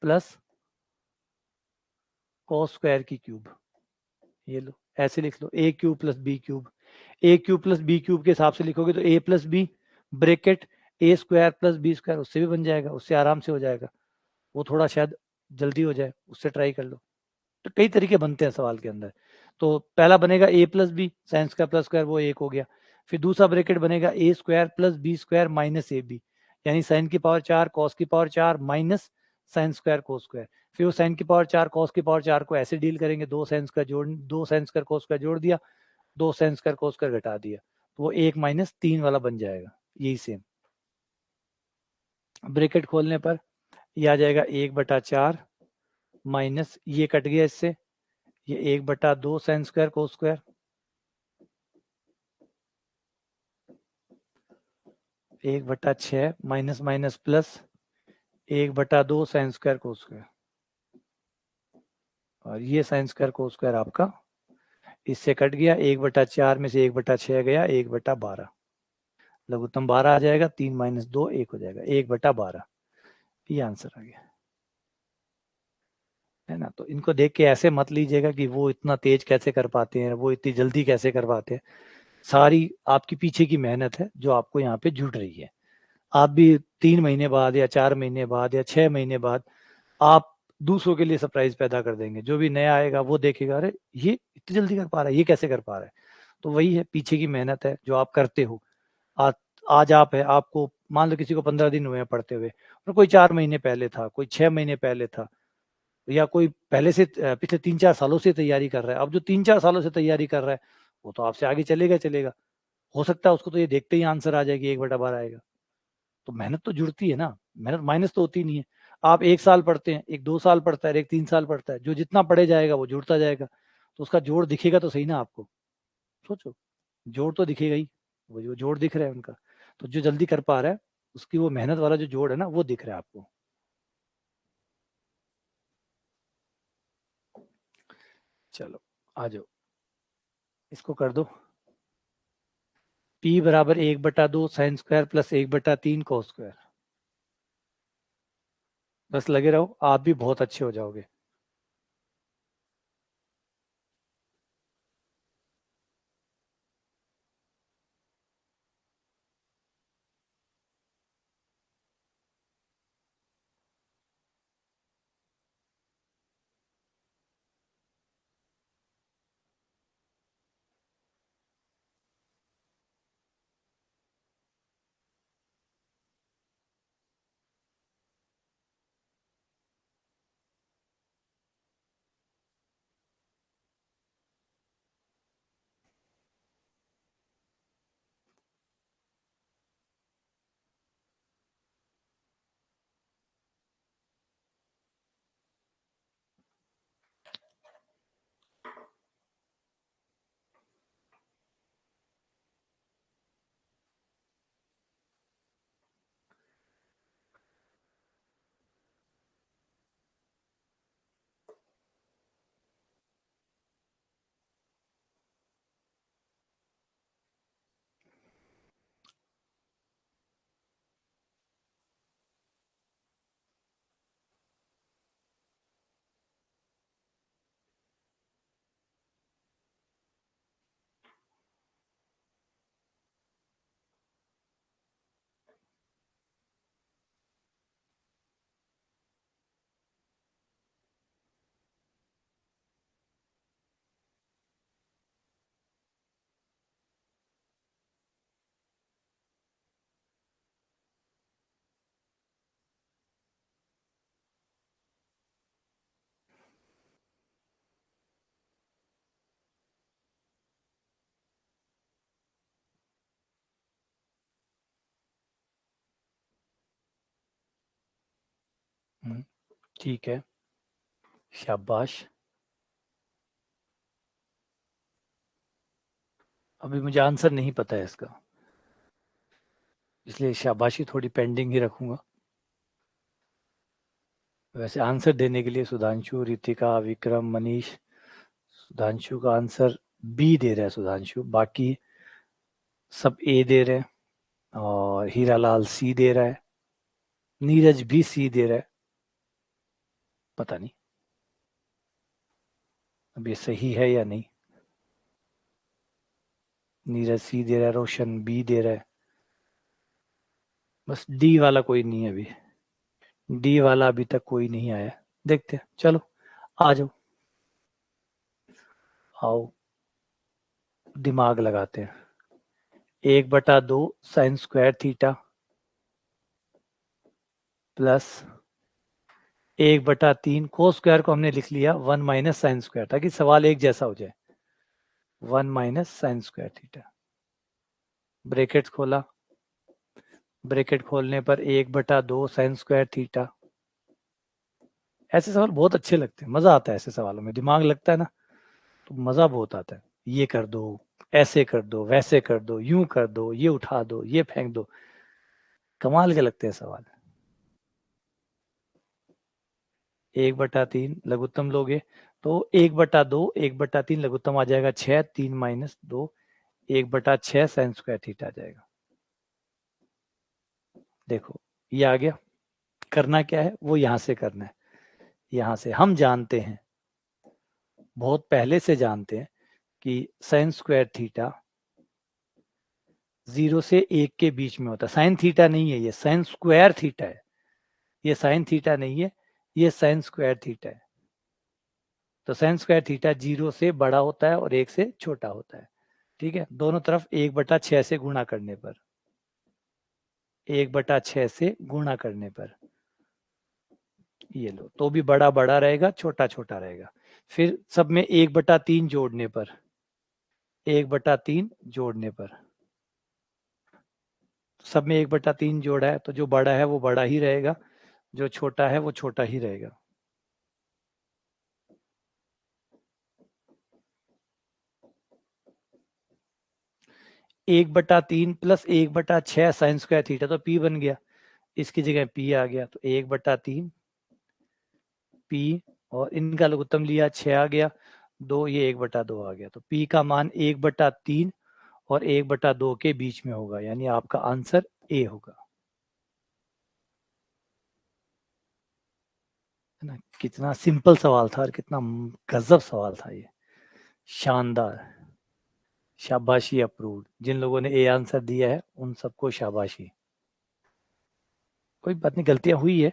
प्लस कॉस स्क्वायर की क्यूब, ये लो ऐसे लिख लो, ए क्यूब प्लस बी क्यूब। ए क्यूब प्लस बी क्यूब के हिसाब से लिखोगे तो ए प्लस बी ब्रैकेट ए स्क्वायर प्लस बी स्क्वायर, उससे भी बन जाएगा, उससे आराम से हो जाएगा। वो थोड़ा शायद जल्दी हो जाए, उससे ट्राई कर लो। तो कई तरीके बनते हैं सवाल के अंदर। तो पहला बनेगा a plus b sine square plus square, वो 1 हो गया। फिर दूसरा ब्रैकेट बनेगा a square plus b square minus a b, यानी साइन की पावर 4 कॉस की power 4 minus sine square cos square. फिर वो साइन की पावर 4 कॉस की पावर 4 को ऐसे डील करेंगे, दो साइन स्क्वायर कोस स्क्वायर जोड़ दिया, दो साइन स्क्वायर कोस स्क्वायर घटा दिया, तो वो 1 माइनस 3 वाला बन जाएगा। यही सेम ब्रैकेट खोलने पर ये आ जाएगा 1/4 माइनस ये कट गया इससे, ये 1/2 sign square cos square, 1/6 minus minus plus 1/2 sign square cos square, और ये साइन स्क्वायर कोस स्क्वायर आपका इससे कट गया, 1/4 में से 1/6 गया, 1/12, लघुत्तम 12 आ जाएगा, 3 माइनस 2 1 हो जाएगा, 1/12, ये आंसर आ गया, है ना। तो इनको देख के ऐसे मत लीजिएगा कि वो इतना तेज कैसे कर पाते हैं, वो इतनी जल्दी कैसे कर पाते हैं। सारी आपकी पीछे की मेहनत है जो आपको यहाँ पे जुड़ रही है। आप भी 3 महीने बाद या 4 महीने बाद या 6 महीने बाद आप दूसरों के लिए सरप्राइज पैदा कर देंगे। जो भी नया आएगा वो देखेगा, अरे ये इतनी जल्दी कर पा रहा है, ये कैसे कर पा रहा है। तो वही है, पीछे की मेहनत है जो आप करते हो। आज आज आप है, आपको मान लो किसी को 15 दिन हुए हैं पढ़ते हुए, और कोई 4 महीने पहले था, कोई 6 महीने पहले था, या कोई पहले से पिछले 3-4 सालों से तैयारी कर रहा है। अब जो 3-4 सालों से तैयारी कर रहा है वो तो आपसे आगे चलेगा चलेगा। हो सकता है उसको तो ये देखते ही आंसर आ जाए कि 1/12 आएगा। तो मेहनत तो जुड़ती है ना, मेहनत माइनस तो होती नहीं है। आप 1 साल पढ़ते हैं, एक 2 साल पढ़ता है, एक 3 साल पढ़ता है, जो जितना पढ़े जाएगा वो जुड़ता जाएगा, तो उसका जोड़ दिखेगा तो सही ना आपको। सोचो, जोड़ तो दिखेगा ही, वो जो जोड़ दिख रहा है उनका। तो जो जल्दी कर पा रहा है उसकी वो मेहनत वाला जो जोड़ है ना वो दिख रहा है आपको। चलो आ जाओ, इसको कर दो। P बराबर 1/2 sign square plus 1/3 cos square. बस लगे रहो, आप भी बहुत अच्छे हो जाओगे। ठीक है, शाबाश। अभी मुझे आंसर नहीं पता है इसका, इसलिए शाबाशी थोड़ी पेंडिंग ही रखूंगा। वैसे आंसर देने के लिए सुधांशु, रितिका, विक्रम, मनीष, सुधांशु का आंसर बी दे रहा है सुधांशु, बाकी सब ए दे रहे हैं, और हीरालाल सी दे रहा है, नीरज भी सी दे रहा है। पता नहीं अब ये सही है या नहीं। नीरज सी दे रहा है, रोशन बी दे रहा है, बस डी वाला कोई नहीं है अभी। डी वाला अभी तक कोई नहीं आया, देखते हैं। चलो आ जाओ, आओ दिमाग लगाते हैं। 1/2 sign square theta plus 1/3 cos square को हमने लिख लिया 1 माइनस साइन स्क्वायर, ताकि सवाल एक जैसा हो जाए। 1 minus sine square theta, bracket खोला, ब्रैकेट खोलने पर 1/2 साइन स्क्वायर थीटा। ऐसे सवाल बहुत अच्छे लगते हैं, मजा आता है ऐसे सवालों में, दिमाग लगता है ना तो मजा बहुत आता है। ये कर दो, ऐसे कर दो, वैसे कर दो, यूं कर दो, ये उठा दो, ये फेंक दो, कमाल के लगते हैं सवाल। 1/3 लघुत्तम लोगे तो 1/2 1/3 लघुत्तम आ जाएगा 6, 3 माइनस 2, 1/6 साइन स्क्वायर थीटा आ जाएगा। देखो ये आ गया। करना क्या है, वो यहां से करना है। यहां से हम जानते हैं, बहुत पहले से जानते हैं कि साइन स्क्वायर थीटा 0 से 1 के बीच में होता है। साइन थीटा नहीं है, ये साइन स्क्वायर थीटा है। ये साइन थीटा नहीं है, ये साइन स्क्वायर थीटा है। तो साइन स्क्वायर थीटा 0 से बड़ा होता है और 1 से छोटा होता है। ठीक है, दोनों तरफ 1/6 से गुणा करने पर, 1/6 से गुणा करने पर ये लो, तो भी बड़ा बड़ा रहेगा, छोटा छोटा रहेगा। फिर सब में 1/3 जोड़ने पर, 1/3 जोड़ने पर, सब में 1/3 जोड़ा है तो जो बड़ा है वो बड़ा ही रहेगा, जो छोटा है वो छोटा ही रहेगा। 1/3 प्लस 1/6 साइन स्क्वायर थीटा, तो पी बन गया, इसकी जगह पी आ गया, तो 1/3 पी, और इनका लघुत्तम लिया 6 आ गया, 2, ये 1/2 आ गया, तो P का मान 1/3 और 1/2 के बीच में होगा, यानी आपका आंसर A होगा, है ना। कितना सिंपल सवाल था और कितना गजब सवाल था ये, शानदार। शाबाशी अप्रूव्ड। जिन लोगों ने ए आंसर दिया है उन सबको शाबाशी। कोई बात नहीं, गलतियां हुई है,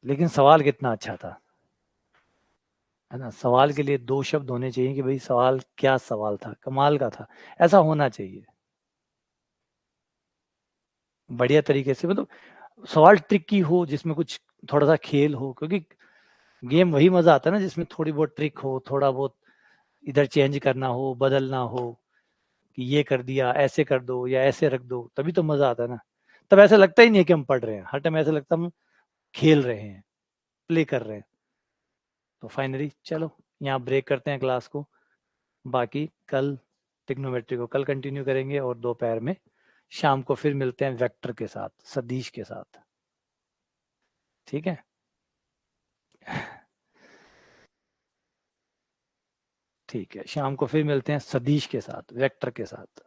लेकिन सवाल कितना अच्छा था, है ना। सवाल के लिए 2 शब्द होने चाहिए कि भाई सवाल क्या सवाल था, कमाल का था, ऐसा होना चाहिए। बढ़िया तरीके से, मतलब सवाल ट्रिकी हो, जिसमें कुछ थोड़ा सा खेल हो, क्योंकि गेम वही मजा आता है ना जिसमें थोड़ी बहुत ट्रिक हो, थोड़ा बहुत इधर चेंज करना हो, बदलना हो, कि ये कर दिया, ऐसे कर दो या ऐसे रख दो, तभी तो मजा आता है ना। तब ऐसा लगता ही नहीं है कि हम पढ़ रहे हैं, हर टाइम ऐसा लगता है हम खेल रहे हैं, प्ले कर रहे हैं। तो फाइनली चलो यहाँ ब्रेक करते हैं क्लास को, बाकी कल ट्रिग्नोमेट्री को कल कंटिन्यू करेंगे, और दोपहर में शाम को फिर मिलते हैं वेक्टर के साथ, सदिश के साथ, ठीक है। ठीक है, शाम को फिर मिलते हैं सदिश के साथ, वेक्टर के साथ।